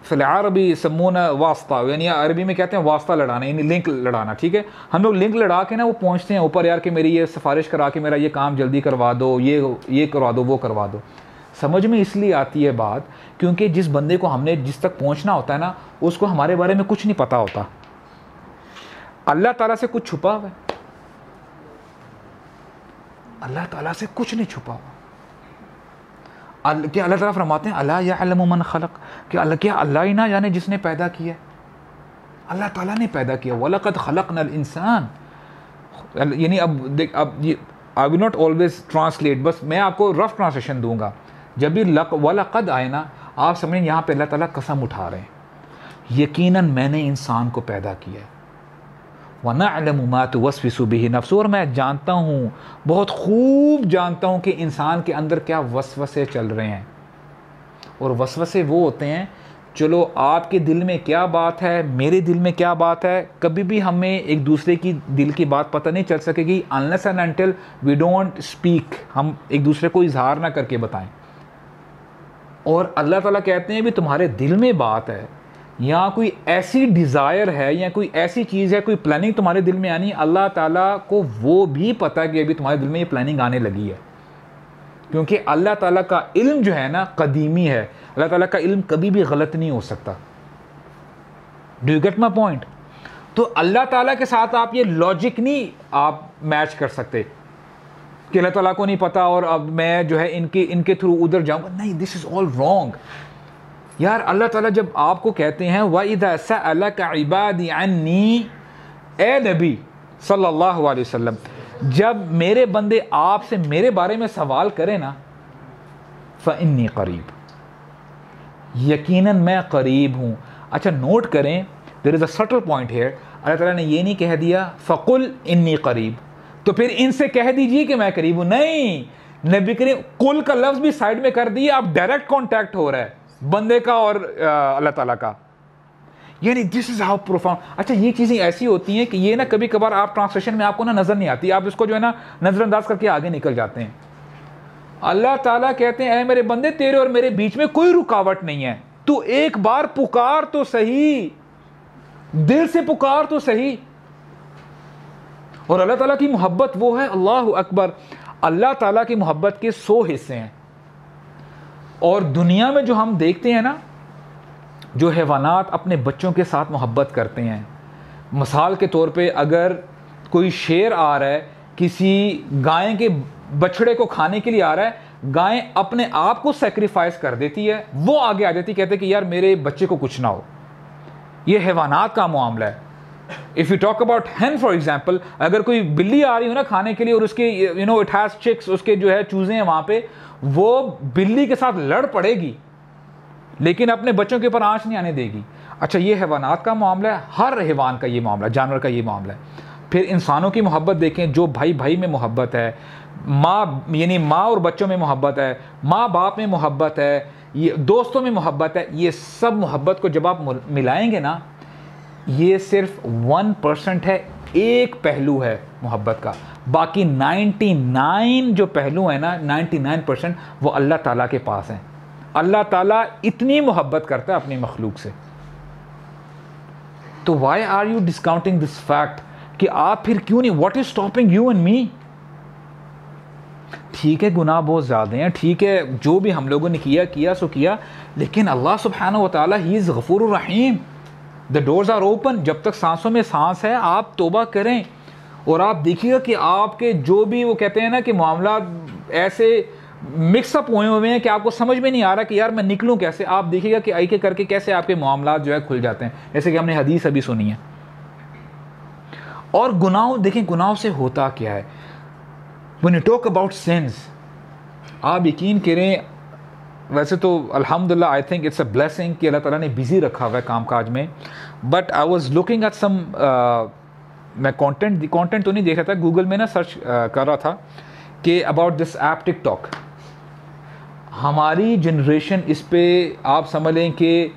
فی العربی یسمونہ واسطہ, یعنی عربی میں کہتے ہیں واسطہ لڑانا, یعنی لنک لڑانا. ٹھیک ہے, ہم لوگ لنک لڑا کے نا وہ پہنچتے ہیں اوپر, یار کہ میری یہ سفارش کرا کے میرا یہ کام جلدی کروا دو, یہ کروا دو, وہ کروا دو. سمجھ میں اس لیے آتی ہے بات کیونکہ جس بندے کو ہم نے جس تک پہنچنا ہوتا ہے نا, اس کو ہمارے بارے میں کچھ نہیں پتہ ہوتا. اللہ تعالیٰ سے کچھ چھپا ہوا ہے, اللہ تعالیٰ سے کچھ نہیں چھپا ہوا. کیا اللہ تعالیٰ فرماتے ہیں الا یعلم من خلق, کیا اللہ ہی نہ جانے جس نے پیدا کیا؟ اللہ تعالیٰ نے پیدا کیا. وَلَقَدْ خَلَقْنَا الْإِنسَانَ, یعنی اب I will not always translate, بس میں آپ کو رف ٹرانسلیشن دوں گا. جب بھی وَلَقَدْ آئے نا, آپ سمجھیں یہاں پہ اللہ تعالیٰ قسم اٹھا رہے ہیں, یقیناً میں نے انسان کو پیدا کیا ہے. وَنَعْلَمُ مَا تُوَسْوِسُ بِهِ نَفْسُهُ, اور میں جانتا ہوں, بہت خوب جانتا ہوں کہ انسان کے اندر کیا وسوسے چل رہے ہیں. اور وسوسے وہ ہوتے ہیں, چلو آپ کے دل میں کیا بات ہے, میرے دل میں کیا بات ہے, کبھی بھی ہمیں ایک دوسرے کی دل کی بات پتہ نہیں چل سکے گی unless and until we don't speak, ہم ایک دوسرے کو اظہار نہ کر کے بتائیں. اور اللہ تعالیٰ کہتے ہیں بھی تمہارے دل میں بات ہے یا کوئی ایسی ڈیزائر ہے یا کوئی ایسی چیز ہے, کوئی پلاننگ تمہارے دل میں آنی, اللہ تعالیٰ کو وہ بھی پتہ کہ ابھی تمہارے دل میں یہ پلاننگ آنے لگی ہے, کیونکہ اللہ تعالیٰ کا علم جو ہے نا قدیمی ہے. اللہ تعالیٰ کا علم کبھی بھی غلط نہیں ہو سکتا. Do you get my point? تو اللہ تعالیٰ کے ساتھ آپ یہ لاجک نہیں آپ میچ کر سکتے کہ اللہ تعالیٰ کو نہیں پتا اور اب میں جو ہے ان کے تھرو ادھر جاؤں گا. نہیں, دس از آل رانگ. یار اللہ تعالیٰ جب آپ کو کہتے ہیں وَإِذَا سَأَلَكَ عِبَادِي عَنِّي, اے نبی صلی اللہ علیہ وسلم, جب میرے بندے آپ سے میرے بارے میں سوال کریں نا, فَإِنِّي قریب, یقیناً میں قریب ہوں. اچھا نوٹ کریں, there is a subtle point here. اللہ تعالیٰ نے یہ نہیں کہہ دیا فَقُلْ إِنِّي قریب, تو پھر ان سے کہہ دیجئے کہ میں قریب ہوں. نہیں, نبی کریم قل کا لفظ بھی سائڈ میں کر دیا, اب ڈائریکٹ کانٹیکٹ ہو رہا ہے بندے کا اور اللہ تعالیٰ کا. یعنی دس از ہاؤ پروفاؤنڈ. اچھا یہ چیزیں ایسی ہوتی ہیں کہ یہ نا کبھی کبھار آپ ٹرانسلیشن میں آپ کو نا نظر نہیں آتی, آپ اس کو جو ہے نا نظر انداز کر کے آگے نکل جاتے ہیں. اللہ تعالیٰ کہتے ہیں اے میرے بندے تیرے اور میرے بیچ میں کوئی رکاوٹ نہیں ہے, تو ایک بار پکار تو صحیح, دل سے پکار تو صحیح. اور اللہ تعالیٰ کی محبت وہ ہے, اللہ اکبر, اللہ تعالیٰ کی محبت کے 100 حصے ہیں. اور دنیا میں جو ہم دیکھتے ہیں نا, جو حیوانات اپنے بچوں کے ساتھ محبت کرتے ہیں, مثال کے طور پہ اگر کوئی شیر آ رہا ہے کسی گائے کے بچڑے کو کھانے کے لیے آ رہا ہے, گائے اپنے آپ کو سیکریفائز کر دیتی ہے, وہ آگے آ جاتی, کہتے کہ یار میرے بچے کو کچھ نہ ہو. یہ حیوانات کا معاملہ ہے. If you talk about hen for example, اگر کوئی بلی آ رہی ہو نا کھانے کے لیے اور اس کے it has chicks, اس کے جو ہے چوزیں ہیں وہاں پہ, وہ بلی کے ساتھ لڑ پڑے گی لیکن اپنے بچوں کے اوپر آنچ نہیں آنے دے گی. اچھا یہ حیوانات کا معاملہ ہے, ہر حیوان کا یہ معاملہ, جانور کا یہ معاملہ ہے. پھر انسانوں کی محبت دیکھیں, جو بھائی بھائی میں محبت ہے, ماں یعنی ماں اور بچوں میں محبت ہے, ماں باپ میں محبت ہے, یہ دوستوں میں محبت ہے, یہ سب محبت کو جب آپ ملائیں گے نا, یہ صرف 1% ہے, ایک پہلو ہے محبت کا. باقی 99 جو پہلو ہیں نا, 99% وہ اللہ تعالیٰ کے پاس ہیں. اللہ تعالیٰ اتنی محبت کرتا ہے اپنی مخلوق سے. تو why are you discounting this fact کہ آپ پھر کیوں نہیں, what is stopping you and me؟ ٹھیک ہے گناہ بہت زیادہ ہیں, ٹھیک ہے جو بھی ہم لوگوں نے کیا سو کیا, لیکن اللہ سبحانہ و تعالیٰ ہی از غفور الرحیم. The doors are open. جب تک سانسوں میں سانس ہے آپ توبہ کریں, اور آپ دیکھیے گا کہ آپ کے جو بھی وہ کہتے ہیں نا کہ معاملات ایسے مکس اپ ہوئے ہیں کہ آپ کو سمجھ میں نہیں آ رہا کہ یار میں نکلوں کیسے. آپ دیکھیے گا کہ آئی کے کر کے کیسے آپ کے معاملات جو ہے کھل جاتے ہیں, جیسے کہ ہم نے حدیث ابھی سنی ہے. اور گناہوں دیکھیں, گناہوں سے ہوتا کیا ہے. when you talk about sins, آپ یقین کریں, ویسے تو الحمدللہ I think it's a blessing کہ اللہ تعالیٰ نے بزی رکھا ہوا ہے کام کاج میں, but I was looking at some, میں کانٹینٹ تو نہیں دیکھ رہا تھا, گوگل میں نا سرچ کر رہا تھا کہ about this app TikTok. ہماری جنریشن اس پہ آپ سمجھ لیں کہ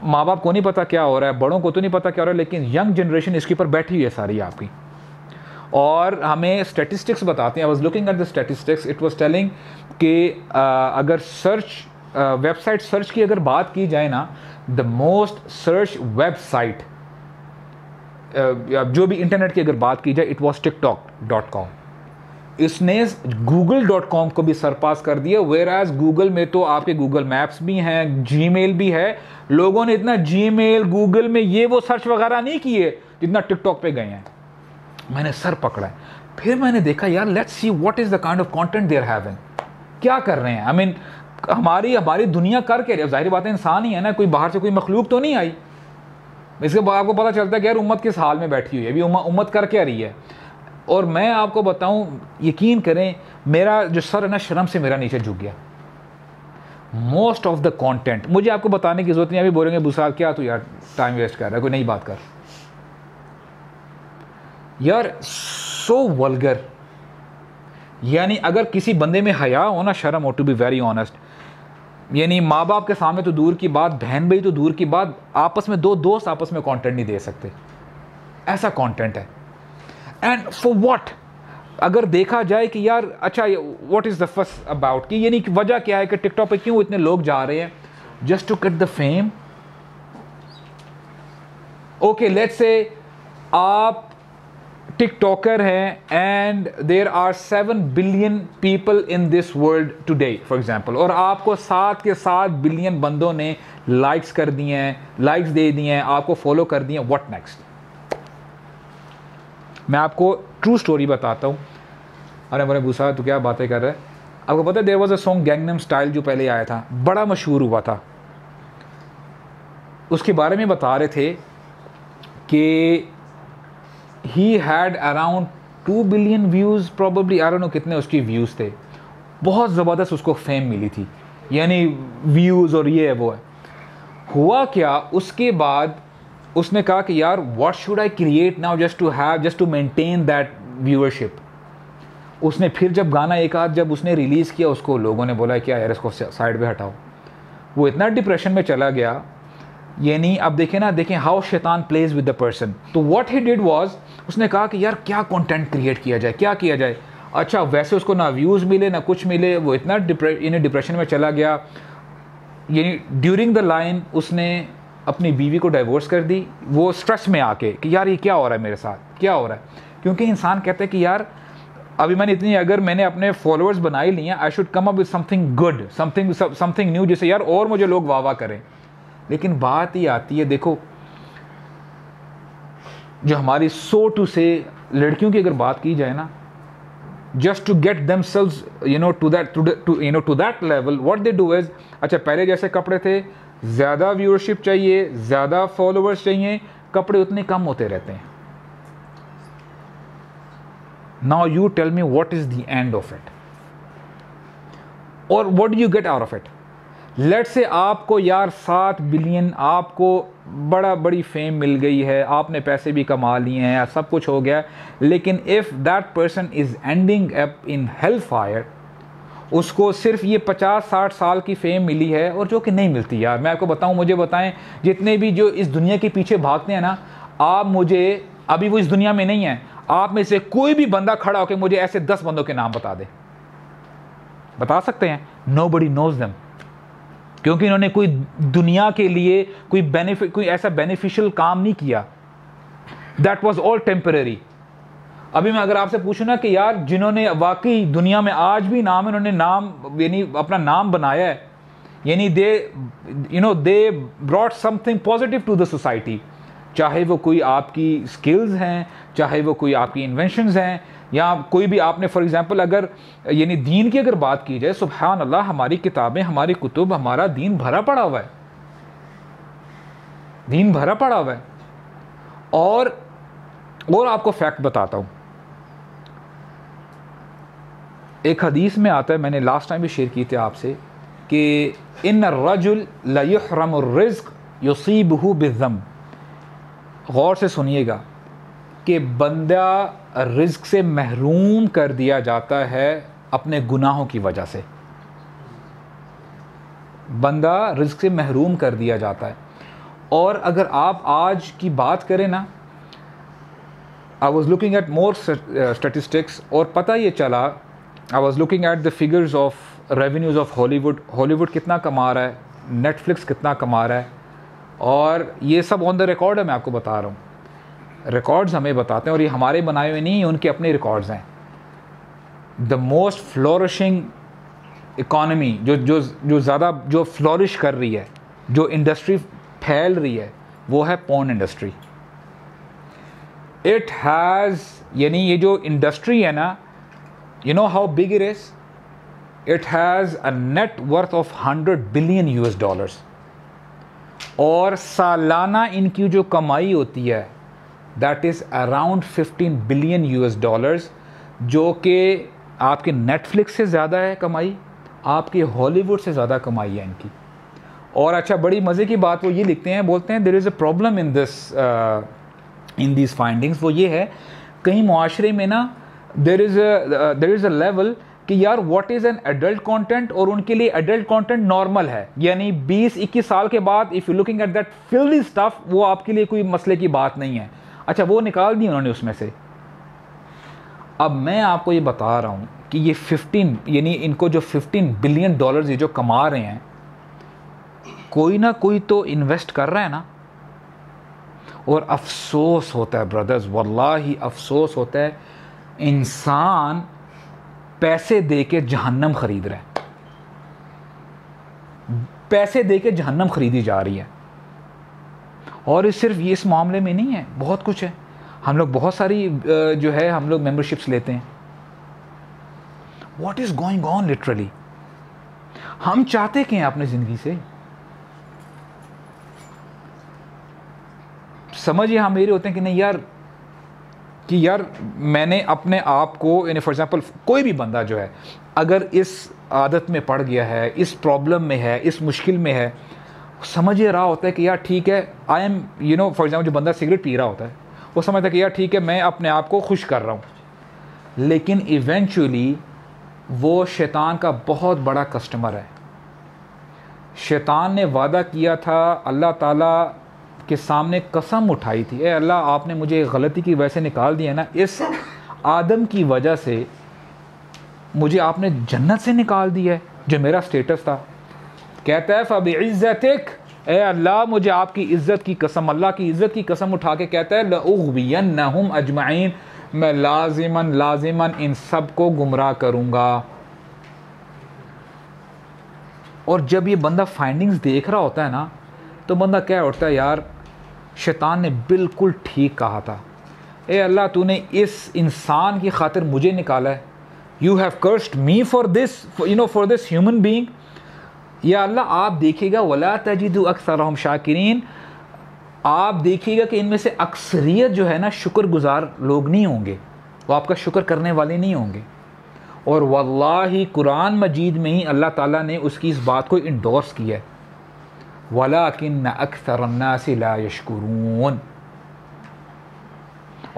ماں باپ کو نہیں پتا کیا ہو رہا ہے, بڑوں کو تو نہیں پتا کیا ہو رہا ہے, لیکن ینگ جنریشن اس کے اوپر بیٹھی ہوئی ہے ساری آپ کی. اور ہمیں اسٹیٹسٹکس بتاتے ہیں, I was looking at the statistics, it was telling کہ اگر سرچ ویب سائٹ سرچ کی اگر بات کی جائے نا, the most search website جو بھی انٹرنیٹ کی اگر بات کی جائے, اٹ واز TikTok.com. اس نے Google.com کو بھی سرپاس کر دیا, ویئر ایز گوگل میں تو آپ کے گوگل میپس بھی ہیں, جی میل بھی ہے. لوگوں نے اتنا جی میل گوگل میں یہ وہ سرچ وغیرہ نہیں کیے جتنا TikTok پہ گئے ہیں. میں نے سر پکڑا ہے, پھر میں نے دیکھا یار let's see what is the kind of content they are having, کیا کر رہے ہیں. آئی مین ہماری دنیا کر کے, ظاہر بات ہے انسان ہی ہے نا, کوئی باہر سے کوئی مخلوق تو نہیں آئی. اس کے بعد آپ کو پتہ چلتا ہے کہ یار امت کس حال میں بیٹھی ہوئی ہے, ابھی امت کر کے آ رہی ہے. اور میں آپ کو بتاؤں, یقین کریں میرا جو سر ہے نا شرم سے میرا نیچے جھک گیا. موسٹ آف دا کانٹینٹ, مجھے آپ کو بتانے کی ضرورت نہیں, ابھی بولیں گے بسال کیا تو یار ٹائم ویسٹ کر رہا ہے, کوئی نئی بات کر. یار سو ولگر, یعنی اگر کسی بندے میں حیا ہو نا, شرم ہو, ٹو بی ویری آنیسٹ, یعنی ماں باپ کے سامنے تو دور کی بات, بہن بھائی تو دور کی بات, آپس میں دو دوست آپس میں کانٹینٹ نہیں دے سکتے, ایسا کانٹینٹ ہے. اینڈ فار واٹ, اگر دیکھا جائے کہ یار اچھا واٹ از دا فس اباؤٹ، کہ یعنی وجہ کیا ہے کہ ٹک ٹاک پہ کیوں اتنے لوگ جا رہے ہیں؟ Just to get the fame. Okay let's say آپ ٹک ٹاکر ہیں and there are 7 billion people in this world today for example, اور آپ کو 7 کے 7 بلین بندوں نے لائکس کر دیے ہیں، لائکس دے دیے ہیں، آپ کو فالو کر دیے ہیں. What next? میں آپ کو ٹرو اسٹوری بتاتا ہوں. ارے بولے بوسا تو کیا باتیں کر رہے ہیں؟ آپ کو پتہ ہے there was a song Gangnam style جو پہلے آیا تھا، بڑا مشہور ہوا تھا. اس کے بارے میں بتا رہے تھے کہ he had around 2 billion views probably, I don't know کتنے اس کی ویوز تھے. بہت زبردست اس کو فیم ملی تھی، یعنی ویوز اور یہ ہے وہ ہے. ہوا کیا اس کے بعد اس نے کہا کہ یار what should I create now just to maintain that viewership. اس نے پھر جب گانا ایک آدھ جب اس نے ریلیز کیا، اس کو لوگوں نے بولا کیا یار اس کو سائڈ پہ ہٹاؤ. وہ اتنا ڈپریشن میں چلا گیا. یعنی اب دیکھیں نا، دیکھیں ہاؤ شیطان پلیز ود دا پرسن. تو واٹ ہی ڈیڈ واز، اس نے کہا کہ یار کیا کنٹینٹ کریٹ کیا جائے، کیا کیا جائے. اچھا ویسے اس کو نہ ویوز ملے نہ کچھ ملے، وہ اتنا ڈپریشن میں چلا گیا. یعنی ڈیورنگ دا لائن اس نے اپنی بیوی کو ڈائیورس کر دی، وہ اسٹریس میں آ کے کہ یار یہ کیا ہو رہا ہے میرے ساتھ، کیا ہو رہا ہے. کیونکہ انسان کہتا ہے کہ یار ابھی میں نے اتنی، اگر میں نے اپنے فالوورز بنا ہی لیے ہیں، I should come up with some thing good, some thing new, جسے یار اور مجھے لوگ واہ واہ کریں. لیکن بات ہی آتی ہے، دیکھو جو ہماری ٹو سے لڑکیوں کی اگر بات کی جائے نا، just to get themselves to that level, what they do is, اچھا پہلے جیسے کپڑے تھے، زیادہ ویورشپ چاہیے، زیادہ فالوورز چاہیے، کپڑے اتنے کم ہوتے رہتے ہیں. Now you tell me what is the end of it, or what do you get out of it? Let's say آپ کو یار 7 بلین، آپ کو بڑی فیم مل گئی ہے، آپ نے پیسے بھی کما لیے ہیں، سب کچھ ہو گیا، لیکن if that person is ending up in hellfire، اس کو صرف یہ 50-60 سال کی فیم ملی ہے، اور جو کہ نہیں ملتی. یار میں آپ کو بتاؤں، مجھے بتائیں جتنے بھی جو اس دنیا کے پیچھے بھاگتے ہیں نا، آپ مجھے، ابھی وہ اس دنیا میں نہیں ہیں، آپ میں سے کوئی بھی بندہ کھڑا ہو کے مجھے ایسے 10 بندوں کے نام بتا دے، بتا سکتے ہیں؟ nobody knows them، کیونکہ انہوں نے کوئی دنیا کے لیے کوئی ایسا بینیفیشل کام نہیں کیا. that was all temporary. ابھی میں اگر آپ سے پوچھوں نا کہ یار جنہوں نے واقعی دنیا میں آج بھی نام، انہوں نے نام یعنی اپنا نام بنایا ہے، یعنی they brought something positive to the society، چاہے وہ کوئی آپ کی سکلز ہیں، چاہے وہ کوئی آپ کی انوینشنز ہیں، یا کوئی بھی آپ نے فار ایگزامپل اگر یعنی دین کی اگر بات کی جائے، سبحان اللہ، ہماری کتابیں، ہماری کتب، ہمارا دین بھرا پڑا ہوا ہے، دین بھرا پڑا ہوا ہے. اور آپ کو فیکٹ بتاتا ہوں، ایک حدیث میں آتا ہے، میں نے لاسٹ ٹائم بھی شیئر کی تھی آپ سے، کہ ان الرجل لیحرم الرزق یصیبہ بالذم. غور سے سنیے گا کہ بندہ رزق سے محروم کر دیا جاتا ہے اپنے گناہوں کی وجہ سے. بندہ رزق سے محروم کر دیا جاتا ہے. اور اگر آپ آج کی بات کریں نا، I was looking at more statistics، اور پتہ یہ چلا، I was looking at the figures of revenues of Hollywood کتنا کما رہا ہے، نیٹ فلکس کتنا کما رہا ہے، اور یہ سب آن دا ریکارڈ ہے. میں آپ کو بتا رہا ہوں، ریکارڈز ہمیں بتاتے ہیں، اور یہ ہمارے بنائے ہوئے نہیں، ان کے اپنے ریکارڈز ہیں. دا موسٹ فلورشنگ اکانومی، جو زیادہ جو فلورش کر رہی ہے، جو انڈسٹری پھیل رہی ہے، وہ ہے پورن انڈسٹری. اٹ ہیز، یعنی یہ جو انڈسٹری ہے نا، you know how big it is, it has a net worth of $100 billion, اور سالانہ ان کی جو کمائی ہوتی ہے دیٹ از اراؤنڈ $15 بلین، جو کہ آپ کے نیٹ فلکس سے زیادہ ہے کمائی، آپ کے ہالی ووڈ سے زیادہ کمائی ہے ان کی. اور اچھا بڑی مزے کی بات وہ یہ لکھتے ہیں، بولتے ہیں there is a problem in these findings. وہ یہ ہے کہیں معاشرے میں نا دیر از اے لیول کہ یار what is an adult content, اور ان کے لیے ایڈلٹ کانٹینٹ نارمل ہے، یعنی 20-21 سال کے بعد if you looking at that filthy stuff, وہ آپ کے لیے کوئی مسئلے کی بات نہیں ہے. اچھا وہ نکال دی انہوں نے اس میں سے. اب میں آپ کو یہ بتا رہا ہوں کہ یہ 15 یعنی ان کو جو $15 بلین یہ جو کما رہے ہیں, کوئی نہ کوئی تو انویسٹ کر رہا ہے نا. اور افسوس ہوتا ہے برادرز, واللہ افسوس ہوتا ہے, انسان پیسے دے کے جہنم خرید رہے ہیں, پیسے دے کے جہنم خریدی جا رہی ہے. اور صرف یہ اس معاملے میں نہیں ہے, بہت کچھ ہے. ہم لوگ بہت ساری جو ہے ہم لوگ ممبرشپس لیتے ہیں. What is going on literally. ہم چاہتے کہ ہیں اپنی زندگی سے, سمجھیے ہم میرے ہوتے ہیں کہ نہیں یار, کہ یار میں نے اپنے آپ کو, یعنی فار ایگزامپل کوئی بھی بندہ جو ہے اگر اس عادت میں پڑ گیا ہے, اس پرابلم میں ہے, اس مشکل میں ہے, سمجھ یہ رہا ہوتا ہے کہ یار ٹھیک ہے, آئی ایم فار ایگزامپل جو بندہ سگریٹ پی رہا ہوتا ہے وہ سمجھتا ہے کہ یار ٹھیک ہے میں اپنے آپ کو خوش کر رہا ہوں, لیکن ایونچولی وہ شیطان کا بہت بڑا کسٹمر ہے. شیطان نے وعدہ کیا تھا, اللہ تعالیٰ کے سامنے قسم اٹھائی تھی, اے اللہ آپ نے مجھے غلطی کی وجہ سے نکال دیا نا, اس آدم کی وجہ سے مجھے آپ نے جنت سے نکال دیا ہے جو میرا سٹیٹس تھا. کہتا ہے فَبِعِزَّتِكَ, اے اللہ مجھے آپ کی عزت کی قسم, اللہ کی عزت کی قسم اٹھا کے کہتا ہے لَأُغْوِيَنَّهُمْ أَجْمَعِينَ, میں لازماً ان سب کو گمراہ کروں گا. اور جب یہ بندہ فائنڈنگز دیکھ رہا ہوتا ہے نا تو بندہ کہہ اٹھتا ہے یار شیطان نے بالکل ٹھیک کہا تھا, اے اللہ تو نے اس انسان کی خاطر مجھے نکالا ہے, you have cursed me for this for this human being. یا اللہ آپ دیکھیے گا وَلَا تَجِدُ أَكْثَرَهُمْ شَاكِرِينَ, آپ دیکھیے گا کہ ان میں سے اکثریت جو ہے نا شکر گزار لوگ نہیں ہوں گے, وہ آپ کا شکر کرنے والے نہیں ہوں گے. اور واللہ قرآن مجید میں ہی اللہ تعالیٰ نے اس کی اس بات کو انڈورس کیا ہے, وَلَكِنَّ أَكْثَرَ النَّاسِ لَا يَشْكُرُونَ.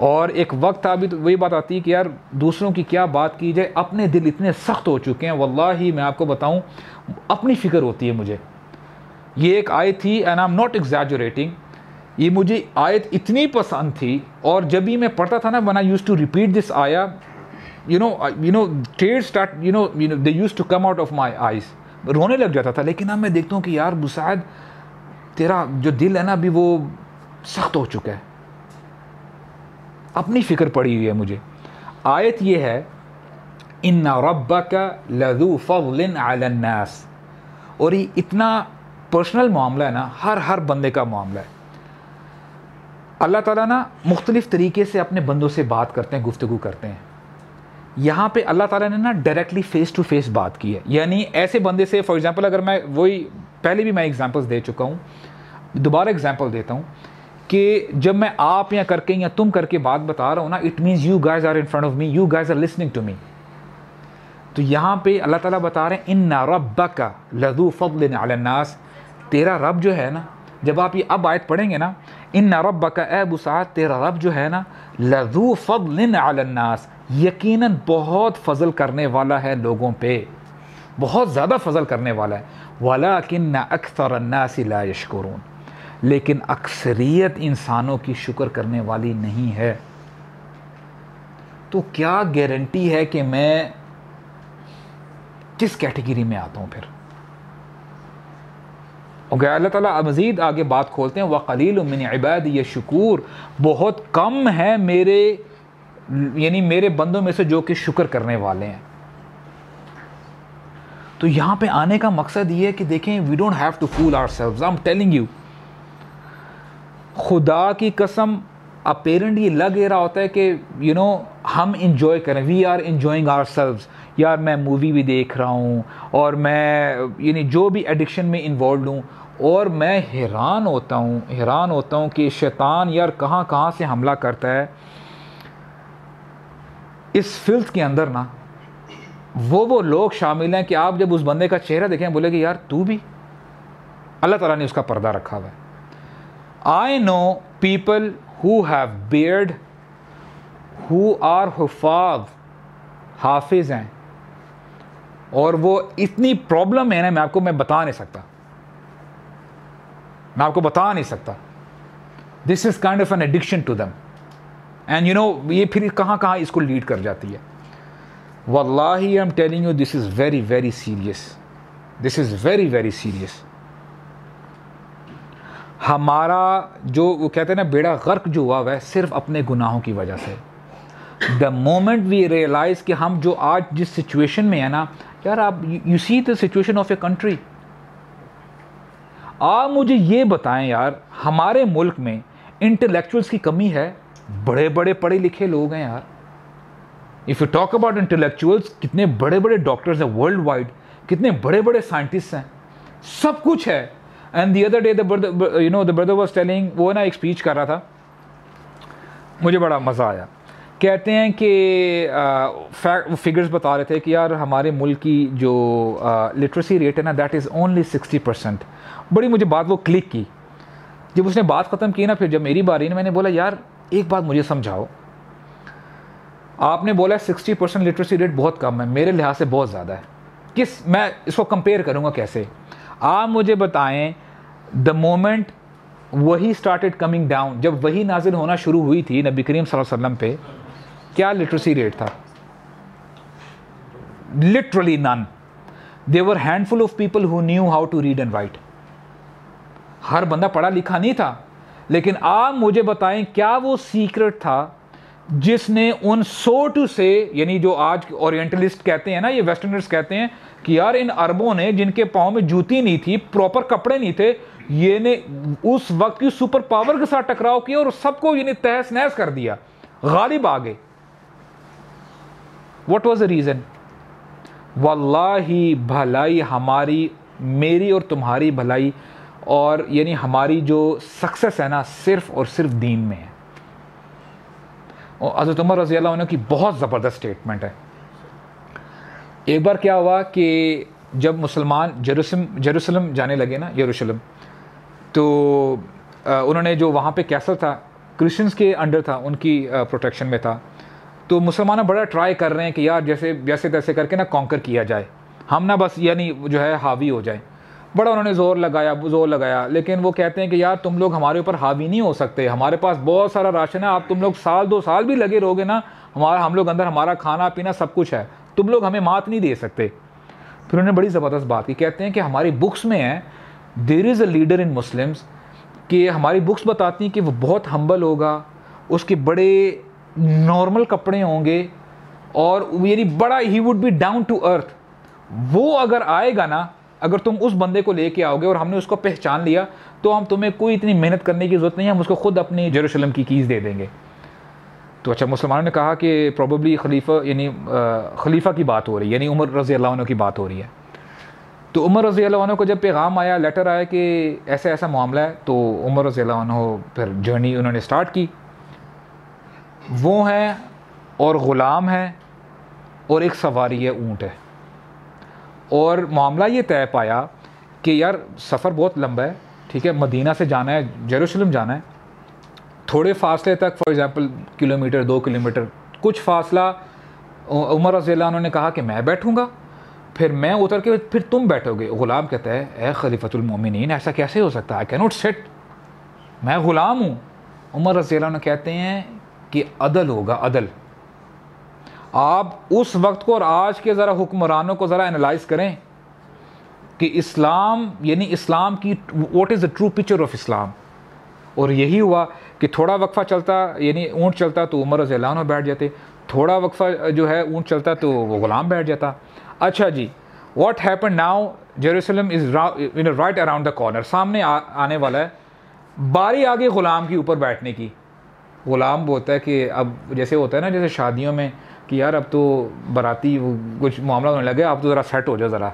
اور ایک وقت ابھی تو وہی بات آتی ہے کہ یار دوسروں کی کیا بات کی جائے, اپنے دل اتنے سخت ہو چکے ہیں. واللہ میں آپ کو بتاؤں اپنی فکر ہوتی ہے مجھے. یہ ایک آیت تھی, and I am not exaggerating, یہ مجھے آیت اتنی پسند تھی, اور جب بھی میں پڑھتا تھا نا when I used to repeat this آیا, tears start, they used to come out of my eyes, رونے لگ جاتا تھا. لیکن اب میں دیکھتا ہوں کہ یار مساعد تیرا جو دل ہے نا ابھی وہ سخت ہو چکا ہے. اپنی فکر پڑی ہوئی ہے مجھے. آیت یہ ہے ان ربک لذو فضل علی الناس, اور یہ اتنا پرسنل معاملہ ہے نا, ہر بندے کا معاملہ ہے. اللہ تعالیٰ نا مختلف طریقے سے اپنے بندوں سے بات کرتے ہیں, گفتگو کرتے ہیں. یہاں پہ اللہ تعالیٰ نے نا ڈائریکٹلی فیس ٹو فیس بات کی ہے. یعنی ایسے بندے سے فار ایگزامپل, اگر میں وہی پہلے بھی میں ایگزامپلس دے چکا ہوں, دوبارہ ایگزامپل دیتا ہوں کہ جب میں آپ یا کر کے یا تم کر کے بات بتا رہا ہوں نا, it means you guys are in front of me, you guys are listening to me. تو یہاں پہ اللہ تعالیٰ بتا رہے ہیں ان ربک لذو فضل علی الناس, تیرا رب جو ہے نا, جب آپ یہ اب آیت پڑھیں گے نا, ان ربک اے ابو سعد, تیرا رب جو ہے نا لذو فضل علی الناس, یقیناً بہت فضل کرنے والا ہے لوگوں پہ, بہت زیادہ فضل کرنے والا ہے. وَلَكِنَّ أَكْثَرَ النَّاسِ لَا يَشْكُرُونَ, لیکن اکثریت انسانوں کی شکر کرنے والی نہیں ہے. تو کیا گارنٹی ہے کہ میں کس کیٹیگری میں آتا ہوں پھر؟ اوکے, اللہ تعالیٰ مزید آگے بات کھولتے ہیں, وَقَلِيلٌ مِّنْ عِبَادِيَ الشُّكُورُ, بہت کم ہے میرے بندوں میں سے جو کہ شکر کرنے والے ہیں. تو یہاں پہ آنے کا مقصد یہ ہے کہ دیکھیں, we don't have to fool ourselves, I am telling you, خدا کی قسم اپیرنٹ یہ لگ رہا ہوتا ہے کہ ہم انجوائے کریں, we are enjoying ourselves. یار میں مووی بھی دیکھ رہا ہوں, اور میں جو بھی ایڈکشن میں انوالوڈ ہوں, اور میں حیران ہوتا ہوں کہ شیطان یار کہاں کہاں سے حملہ کرتا ہے اس فلتھ کے اندر نا. وہ لوگ شامل ہیں کہ آپ جب اس بندے کا چہرہ دیکھیں بولے کہ یار تو بھی, اللہ تعالیٰ نے اس کا پردہ رکھا ہوا ہے. I know people who have beard, who are حافظ ہیں, اور وہ اتنی پرابلم ہے نا, میں آپ کو بتا نہیں سکتا. This is kind of an addiction to them. And you know یہ پھر کہاں کہاں اس کو لیڈ کر جاتی ہے. واللہ آئی am telling you this is very very serious, this is very very serious. ہمارا جو وہ کہتے ہیں نا بیڑا غرق جو ہوا ہے صرف اپنے گناہوں کی وجہ سے. دا مومنٹ وی ریئلائز کہ ہم جو آج جس سچویشن میں ہیں نا یار, آپ you see the situation of a country. آپ مجھے یہ بتائیں یار, ہمارے ملک میں انٹلیکچوئلس کی کمی ہے؟ بڑے بڑے پڑھے لکھے لوگ ہیں یار. If you talk about intellectuals, کتنے بڑے بڑے ڈاکٹرز ہیں ورلڈ وائڈ, کتنے بڑے بڑے سائنٹسٹ ہیں, سب کچھ ہے. And the other day the brother was telling, وہ نا ایک اسپیچ کر رہا تھا, مجھے بڑا مزہ آیا. کہتے ہیں کہ فگرز بتا رہے تھے کہ یار ہمارے ملک کی جو لٹریسی ریٹ ہے نا دیٹ از اونلی 60%. بڑی مجھے بات وہ کلک کی. جب اس نے بات ختم کی نا, پھر جب میری باری نا, میں نے بولا یار ایک بات مجھے سمجھاؤ. آپ نے بولا 60% لٹریسی ریٹ بہت کم ہے, میرے لحاظ سے بہت زیادہ ہے. میں اس کو کمپیئر کروں گا کیسے؟ آپ مجھے بتائیں دا مومنٹ وہی اسٹارٹیڈ کمنگ ڈاؤن, جب وہی نازل ہونا شروع ہوئی تھی نبی کریم صلی اللہ علیہ وسلم پہ, کیا لٹریسی ریٹ تھا؟ Literally none. They were handful of people who knew how to read and write. ہر بندہ پڑھا لکھا نہیں تھا, لیکن آپ مجھے بتائیں کیا وہ سیکرٹ تھا جس نے ان سو ٹو سے, یعنی جو آج اورینٹلسٹ کہتے ہیں نا, یہ ویسٹرنرز کہتے ہیں کہ یار ان عربوں نے جن کے پاؤں میں جوتی نہیں تھی, پراپر کپڑے نہیں تھے, یہ نے اس وقت کی سپر پاور کے ساتھ ٹکراؤ کیا اور سب کو یعنی تہس نہس کر دیا, غالب آ گئے. What was the reason? واللہ بھلائی ہماری, میری اور تمہاری بھلائی, اور یعنی ہماری جو سکسس ہے نا صرف اور صرف دین میں ہے. اور حضرت عمر رضی اللہ عنہ کی بہت زبردست اسٹیٹمنٹ ہے. ایک بار کیا ہوا کہ جب مسلمان جیروسلم جانے لگے نا, یروشلم, تو انہوں نے جو وہاں پہ کیسل تھا کرسچنس کے انڈر تھا, ان کی پروٹیکشن میں تھا, تو مسلمان بڑا ٹرائی کر رہے ہیں کہ یار جیسے تیسے کر کے نا کانکر کیا جائے, ہم نا بس یعنی جو ہے حاوی ہو جائیں. بڑا انہوں نے زور لگایا, لیکن وہ کہتے ہیں کہ یار تم لوگ ہمارے اوپر حاوی نہیں ہو سکتے, ہمارے پاس بہت سارا راشن ہے, آپ تم لوگ سال 2 سال بھی لگے رہو گے نا, ہم لوگ اندر ہمارا کھانا پینا سب کچھ ہے, تم لوگ ہمیں مات نہیں دے سکتے. پھر انہوں نے بڑی زبردست بات کی, کہتے ہیں کہ ہماری بکس میں ہے, دیر is a leader in Muslims, کہ ہماری بکس بتاتی ہیں کہ وہ بہت ہمبل ہوگا, اس کے بڑے نارمل کپڑے ہوں گے, اور یعنی بڑا ہی would be down to earth. وہ اگر آئے گا نا, اگر تم اس بندے کو لے کے آؤ گے اور ہم نے اس کو پہچان لیا, تو ہم تمہیں کوئی اتنی محنت کرنے کی ضرورت نہیں ہے, ہم اس کو خود اپنی یروشلم کی کیز دے دیں گے. تو اچھا, مسلمانوں نے کہا کہ پروبیبلی خلیفہ کی بات ہو رہی ہے, یعنی عمر رضی اللہ عنہ کی بات ہو رہی ہے. تو عمر رضی اللہ عنہ کو جب پیغام آیا, لیٹر آیا کہ ایسا ایسا معاملہ ہے, تو عمر رضی اللہ عنہ پھر جرنی انہوں نے سٹارٹ کی. وہ ہیں اور غلام ہیں اور ایک سواری ہے, اونٹ ہے. اور معاملہ یہ طے پایا کہ یار سفر بہت لمبا ہے, ٹھیک ہے, مدینہ سے جانا ہے, یروشلم جانا ہے, تھوڑے فاصلے تک, فار ایگزامپل کلومیٹر 2 کلومیٹر کچھ فاصلہ. عمر رضی اللہ عنہ نے کہا کہ میں بیٹھوں گا, پھر میں اتر کے پھر تم بیٹھو گے. غلام کہتا ہے اے خلیفۃ المومنین, ایسا کیسے ہو سکتا ہے, آئی کینوٹ سٹ, میں غلام ہوں. عمر رضی اللہ عنہ کہتے ہیں کہ عدل ہوگا, عدل. آپ اس وقت کو اور آج کے ذرا حکمرانوں کو ذرا انالائز کریں کہ اسلام, یعنی اسلام کی what is the true picture of Islam. اور یہی ہوا کہ تھوڑا وقفہ چلتا, یعنی اونٹ چلتا تو عمر رضی اللہ عنہ بیٹھ جاتے, تھوڑا وقفہ جو ہے اونٹ چلتا تو وہ غلام بیٹھ جاتا. اچھا جی, what happen now, Jerusalem is right around the corner, سامنے آنے والا ہے, باری آگے غلام کے اوپر بیٹھنے کی. غلام بولتا ہے کہ اب جیسے ہوتا ہے نا جیسے شادیوں میں کہ یار اب تو باراتی وہ کچھ معاملہ ہونے لگے, آپ تو ذرا سیٹ ہو جاؤ ذرا,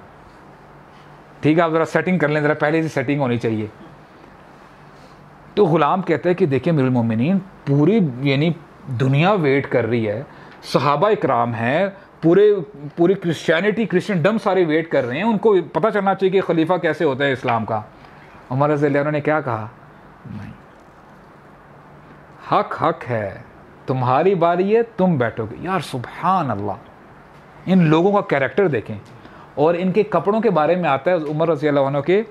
ٹھیک ہے, آپ ذرا سیٹنگ کر لیں, ذرا پہلے سے سیٹنگ ہونی چاہیے. تو غلام کہتا ہے کہ دیکھیں امیر المومنین, پوری یعنی دنیا ویٹ کر رہی ہے, صحابہ اکرام ہیں, پوری کرسچن ڈم سارے ویٹ کر رہے ہیں, ان کو پتہ چلنا چاہیے کہ خلیفہ کیسے ہوتا ہے اسلام کا. عمر رضی اللہ عنہ نے کیا کہا, نہیں, حق ہے, تمہاری باری ہے, تم بیٹھو گے. یار سبحان اللہ, ان لوگوں کا کیریکٹر دیکھیں. اور ان کے کپڑوں کے بارے میں آتا ہے عمر رضی اللہ عنہ کے,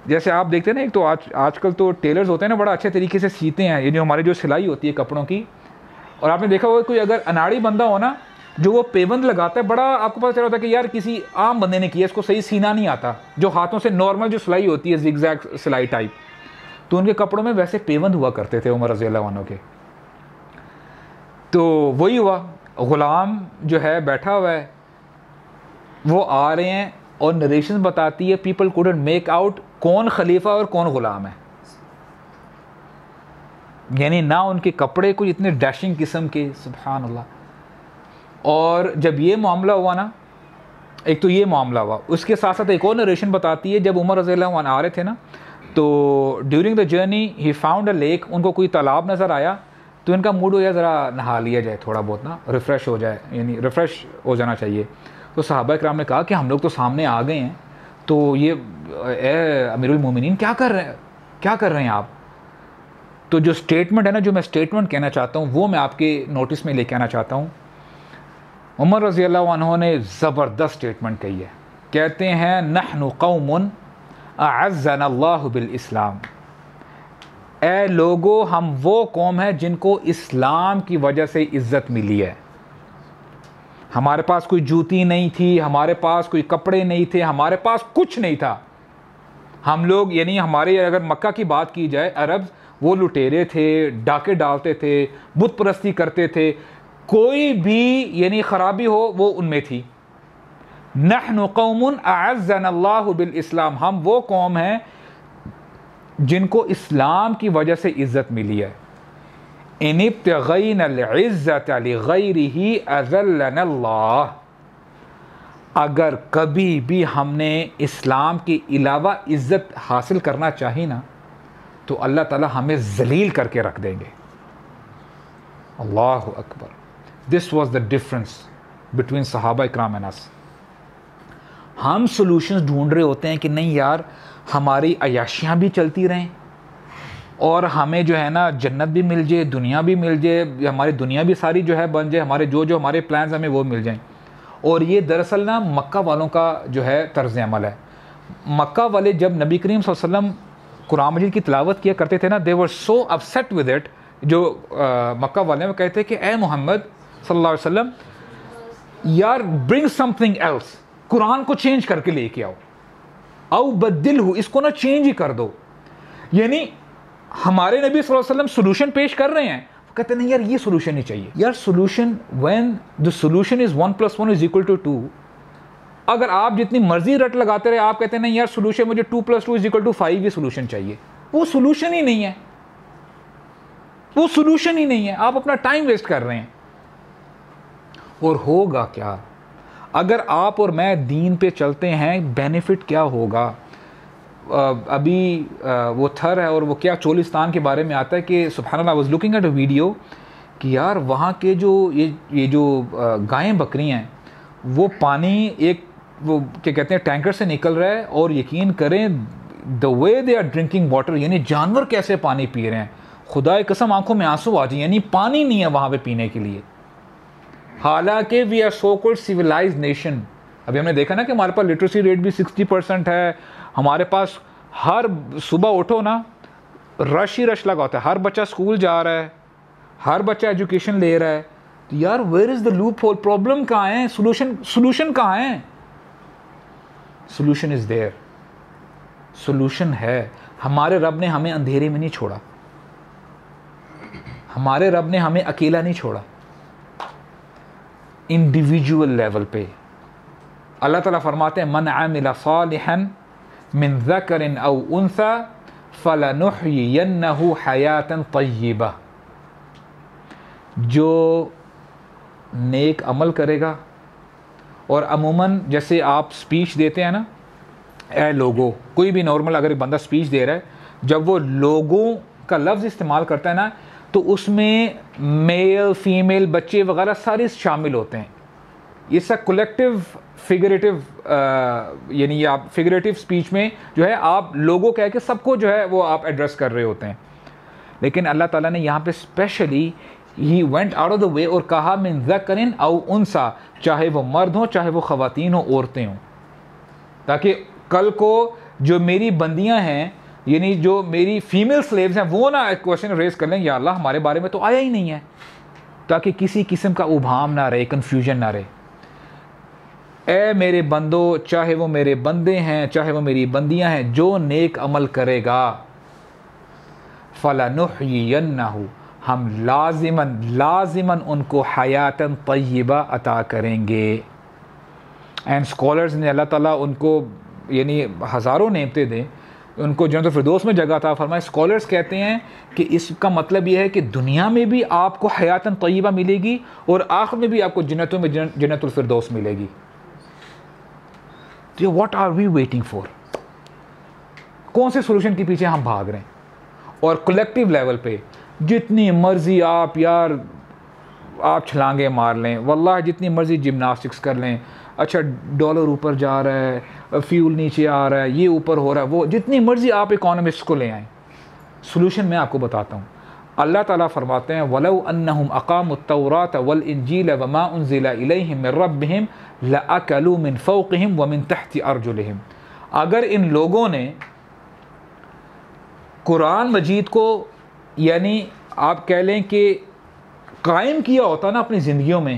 جیسے آپ دیکھتے ہیں نا, ایک تو آج کل تو ٹیلرز ہوتے ہیں نا, بڑا اچھے طریقے سے سیتے ہیں, یعنی ہماری جو سلائی ہوتی ہے کپڑوں کی, اور آپ نے دیکھا ہوگا کوئی اگر اناڑی بندہ ہو نا جو وہ پیوند لگاتا ہے, بڑا آپ کو پتہ چلا ہوتا ہے کہ یار کسی عام بندے نے کیا, اس کو صحیح سینا نہیں آتا, جو ہاتھوں سے نارمل جو سلائی ہوتی ہے زگ زیگ سلائی ٹائپ, تو ان کے کپڑوں میں ویسے پیوند ہوا کرتے تھے عمر رضی اللہ عنہ کے. تو وہی ہوا, غلام جو ہے بیٹھا ہوا ہے, وہ آ رہے ہیں اور نریشن بتاتی ہے پیپل کوڈنٹ میک آؤٹ کون خلیفہ اور کون غلام ہے, یعنی نہ ان کے کپڑے کوئی اتنے ڈیشنگ قسم کے, سبحان اللہ. اور جب یہ معاملہ ہوا نا, ایک تو یہ معاملہ ہوا, اس کے ساتھ ساتھ ایک اور نریشن بتاتی ہے جب عمر رضی اللہ عنہ آ رہے تھے نا, تو during the journey he found a lake, ان کو کوئی تالاب نظر آیا, تو ان کا موڈ ہو گیا ذرا نہا لیا جائے تھوڑا بہت نا, ریفریش ہو جائے, یعنی ریفریش ہو جانا چاہیے. تو صحابہ کرام نے کہا کہ ہم لوگ تو سامنے آ گئے ہیں, تو یہ اے امیر المومنین کیا کر رہے ہیں آپ. تو جو اسٹیٹمنٹ ہے نا, جو میں اسٹیٹمنٹ کہنا چاہتا ہوں وہ میں آپ کے نوٹس میں لے کے آنا چاہتا ہوں. عمر رضی اللہ عنہ نے زبردست اسٹیٹمنٹ کہی ہے, کہتے ہیں نحن قوم اعزنا اللہ بالاسلام, اے لوگو ہم وہ قوم ہے جن کو اسلام کی وجہ سے عزت ملی ہے. ہمارے پاس کوئی جوتی نہیں تھی, ہمارے پاس کوئی کپڑے نہیں تھے, ہمارے پاس کچھ نہیں تھا. ہم لوگ یعنی ہمارے اگر مکہ کی بات کی جائے, عرب وہ لٹیرے تھے, ڈاکے ڈالتے تھے, بت پرستی کرتے تھے, کوئی بھی یعنی خرابی ہو وہ ان میں تھی. نحن قوم اعزنا اللہ بالاسلام, ہم وہ قوم ہیں جن کو اسلام کی وجہ سے عزت ملی ہے. ان ابتغینا العزت لغیرہ اذلنا اللہ, اگر کبھی بھی ہم نے اسلام کے علاوہ عزت حاصل کرنا چاہی نا, تو اللہ تعالی ہمیں ذلیل کر کے رکھ دیں گے. اللہ اکبر. This was the difference between صحابہ اکرام and us. ہم سولوشنز ڈھونڈ رہے ہوتے ہیں کہ نہیں یار ہماری عیاشیاں بھی چلتی رہیں اور ہمیں جو ہے نا جنت بھی مل جائے, دنیا بھی مل جائے, ہماری دنیا بھی ساری جو ہے بن جائے, ہمارے جو ہمارے پلانز ہمیں وہ مل جائیں. اور یہ دراصل نا مکہ والوں کا جو ہے طرز عمل ہے. مکہ والے جب نبی کریم صلی اللہ علیہ وسلم قرآن مجید کی تلاوت کیا کرتے تھے نا, they were so upset with it. جو مکہ والے وہ کہتے کہ اے محمد صلی اللہ علیہ وسلم یار برنگ سم تھنگ ایلس, قرآن کو چینج کر کے لے کے آؤ, او بدلہ, اس کو نا چینج ہی کر دو. یعنی ہمارے نبی صلی اللہ علیہ وسلم سولوشن پیش کر رہے ہیں, کہتے نہیں یار یہ سولوشن ہی چاہیے. یار solution when the solution is 1 + 1 = 2, اگر آپ جتنی مرضی رٹ لگاتے رہے, آپ کہتے ہیں نہیں یار سولوشن مجھے 2 + 2 = 5 یہ سولوشن چاہیے, وہ سولوشن ہی نہیں ہے, وہ سولوشن ہی نہیں ہے. آپ اپنا ٹائم ویسٹ کر رہے ہیں. اور ہوگا کیا اگر آپ اور میں دین پہ چلتے ہیں, بینیفٹ کیا ہوگا. ابھی وہ تھر ہے اور وہ کیا چولستان کے بارے میں آتا ہے کہ سبحان اللہ, I was looking at a video کہ یار وہاں کے جو یہ جو گائیں بکری ہیں وہ پانی ایک وہ کیا کہتے ہیں ٹینکر سے نکل رہا ہے, اور یقین کریں the way they are drinking water, یعنی جانور کیسے پانی پی رہے ہیں, خدا کی قسم آنکھوں میں آنسو آ جائیں. یعنی پانی نہیں ہے وہاں پہ پینے کے لیے, حالانکہ we are so called civilised nation. ابھی ہم نے دیکھا نا کہ ہمارے پاس لٹریسی ریٹ بھی 60% ہے, ہمارے پاس ہر صبح اٹھو نا رش ہی رش لگا ہوتا ہے, ہر بچہ اسکول جا رہا ہے, ہر بچہ ایجوکیشن لے رہا ہے. تو یار where is the loop whole, problem کہاں ہے, سولوشن کہاں ہے. سولوشن از دیئر, سولوشن ہے. ہمارے رب نے ہمیں اندھیرے میں نہیں چھوڑا, ہمارے رب نے ہمیں اکیلا نہیں چھوڑا. انڈیویجول لیول پہ اللہ تعالیٰ فرماتے ہیں من عمل صالحا من ذکر او انثى فلنحيينه حیاتا طیبہ, جو نیک عمل کرے گا. اور عموماً جیسے آپ سپیچ دیتے ہیں نا, اے لوگوں, کوئی بھی نارمل اگر ایک بندہ سپیچ دے رہا ہے, جب وہ لوگوں کا لفظ استعمال کرتا ہے نا, تو اس میں میل فیمیل بچے وغیرہ سارے شامل ہوتے ہیں. یہ سب کولیکٹیو فگریٹیو یعنی آپ فگریٹیو سپیچ میں جو ہے آپ لوگوں کہہ کے سب کو جو ہے وہ آپ ایڈریس کر رہے ہوتے ہیں. لیکن اللہ تعالیٰ نے یہاں پہ specially he went out of the way اور کہا من ذکر او انثی, چاہے وہ مرد ہوں چاہے وہ خواتین ہوں, عورتیں ہوں, تاکہ کل کو جو میری بندیاں ہیں یعنی جو میری فیمیل سلیوز ہیں وہ نا ایک کوشچن ریز کر لیں, یا اللہ ہمارے بارے میں تو آیا ہی نہیں ہے, تاکہ کسی قسم کا ابہام نہ رہے, کنفیوژن نہ رہے. اے میرے بندو, چاہے وہ میرے بندے ہیں چاہے وہ میری بندیاں ہیں, جو نیک عمل کرے گا فَلَنُحْيِيَنَّهُ, ہم لازماً ان کو حیاتاً طیبہ عطا کریں گے. اینڈ اسکالرز نے, اللہ تعالیٰ ان کو یعنی ہزاروں نعمتیں دیں, ان کو جنت الفردوس میں جگہ عطا فرمائے. اسکالرز کہتے ہیں کہ اس کا مطلب یہ ہے کہ دنیا میں بھی آپ کو حیاتاً طیبہ ملے گی اور آخر میں بھی آپ کو جنتوں میں جنت الفردوس ملے گی. تو what are we waiting for? کون سے سولوشن کے پیچھے ہم بھاگ رہے ہیں؟ اور کلیکٹیو لیول پہ جتنی مرضی آپ چھلانگیں مار لیں, واللہ جتنی مرضی جمناسٹکس کر لیں, اچھا ڈالر اوپر جا رہا ہے, فیول نیچے آ رہا ہے, یہ اوپر ہو رہا ہے, وہ جتنی مرضی آپ اکانومسٹ کو لے آئیں, سولوشن میں آپ کو بتاتا ہوں. اللہ تعالیٰ فرماتے ہیں وَلَوْ أَنَّهُمْ أَقَامُوا التَّوْرَاةَ وَالْإِنْجِيلَ وَمَا أُنزِلَ إِلَيْهِمْ مِنْ رَبِّهِمْ لَأَكَلُوا مِنْ فَوْقِهِمْ وَمِنْ تَحْتِ أَرْجُلِهِمْ. اگر ان لوگوں نے قرآن مجید کو یعنی آپ کہہ لیں کہ قائم کیا ہوتا نا اپنی زندگیوں میں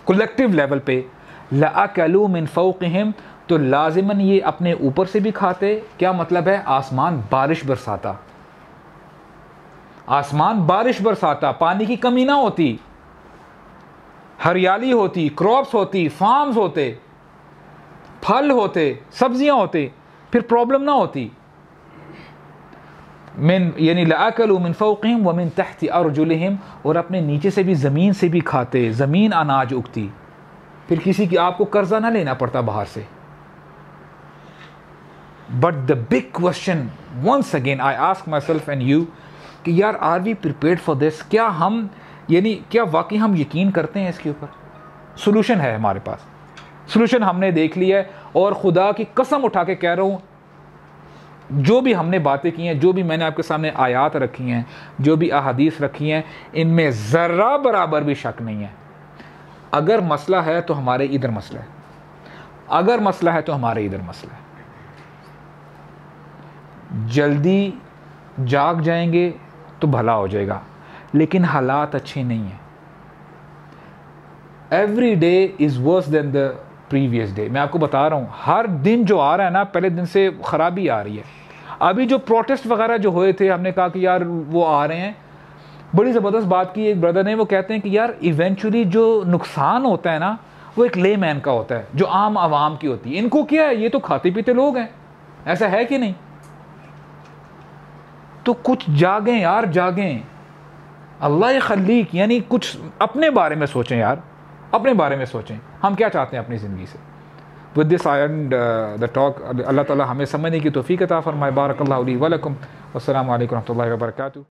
کلیکٹیو لیول پہ, لَأَكَلُوا مِنْ فَوْقِهِمْ, تو لازماً یہ اپنے اوپر سے بھی کھاتے. کیا مطلب ہے؟ آسمان بارش برساتا, آسمان بارش برساتا, پانی کی کمی نہ ہوتی, ہریالی ہوتی, کراپس ہوتی, فارمز ہوتے, پھل ہوتے, سبزیاں ہوتے, پھر پرابلم نہ ہوتی. یعنی لَأَكَلُوا مِنْ فَوْقِهِمْ وَمِنْ تَحْتِ أَرْجُلِهِمْ, اور اپنے نیچے سے بھی زمین سے بھی کھاتے, زمین اناج اگتی, پھر کسی کی آپ کو قرضہ نہ لینا پڑتا باہر سے. But the big question once again I ask myself and you کہ یار are we prepared for this? کیا ہم یعنی کیا واقعی ہم یقین کرتے ہیں اس کے اوپر؟ سولوشن ہے ہمارے پاس, سولوشن ہم نے دیکھ لیا ہے, اور خدا کی قسم اٹھا کے کہہ رہا ہوں جو بھی ہم نے باتیں کی ہیں, جو بھی میں نے آپ کے سامنے آیات رکھی ہیں, جو بھی احادیث رکھی ہیں, ان میں ذرہ برابر بھی شک نہیں ہے. اگر مسئلہ ہے تو ہمارے ادھر مسئلہ ہے, اگر مسئلہ ہے تو ہمارے ادھر مسئلہ ہے. جلدی جاگ جائیں گے تو بھلا ہو جائے گا, لیکن حالات اچھے نہیں ہیں. Every day is worse than the previous day. میں آپ کو بتا رہا ہوں, ہر دن جو آ رہا ہے نا, پہلے دن سے خرابی آ رہی ہے. ابھی جو پروٹیسٹ وغیرہ جو ہوئے تھے, ہم نے کہا کہ یار وہ آ رہے ہیں, بڑی زبردست بات کی ایک بردر نے, وہ کہتے ہیں کہ یار ایونچولی جو نقصان ہوتا ہے نا وہ ایک لے مین کا ہوتا ہے, جو عام عوام کی ہوتی ہے. ان کو کیا ہے, یہ تو کھاتے پیتے لوگ ہیں, ایسا ہے کہ نہیں؟ تو کچھ جاگیں یار, جاگیں. اللہ خلیق, یعنی کچھ اپنے بارے میں سوچیں یار, اپنے بارے میں سوچیں ہم کیا چاہتے ہیں اپنی زندگی سے. With this I end the talk. اللہ تعالیٰ ہمیں سمجھنے کی توفیق عطا فرمائے. بارک اللہ لی ولکم. السلام علیکم ورحمۃ اللہ وبرکاتہ.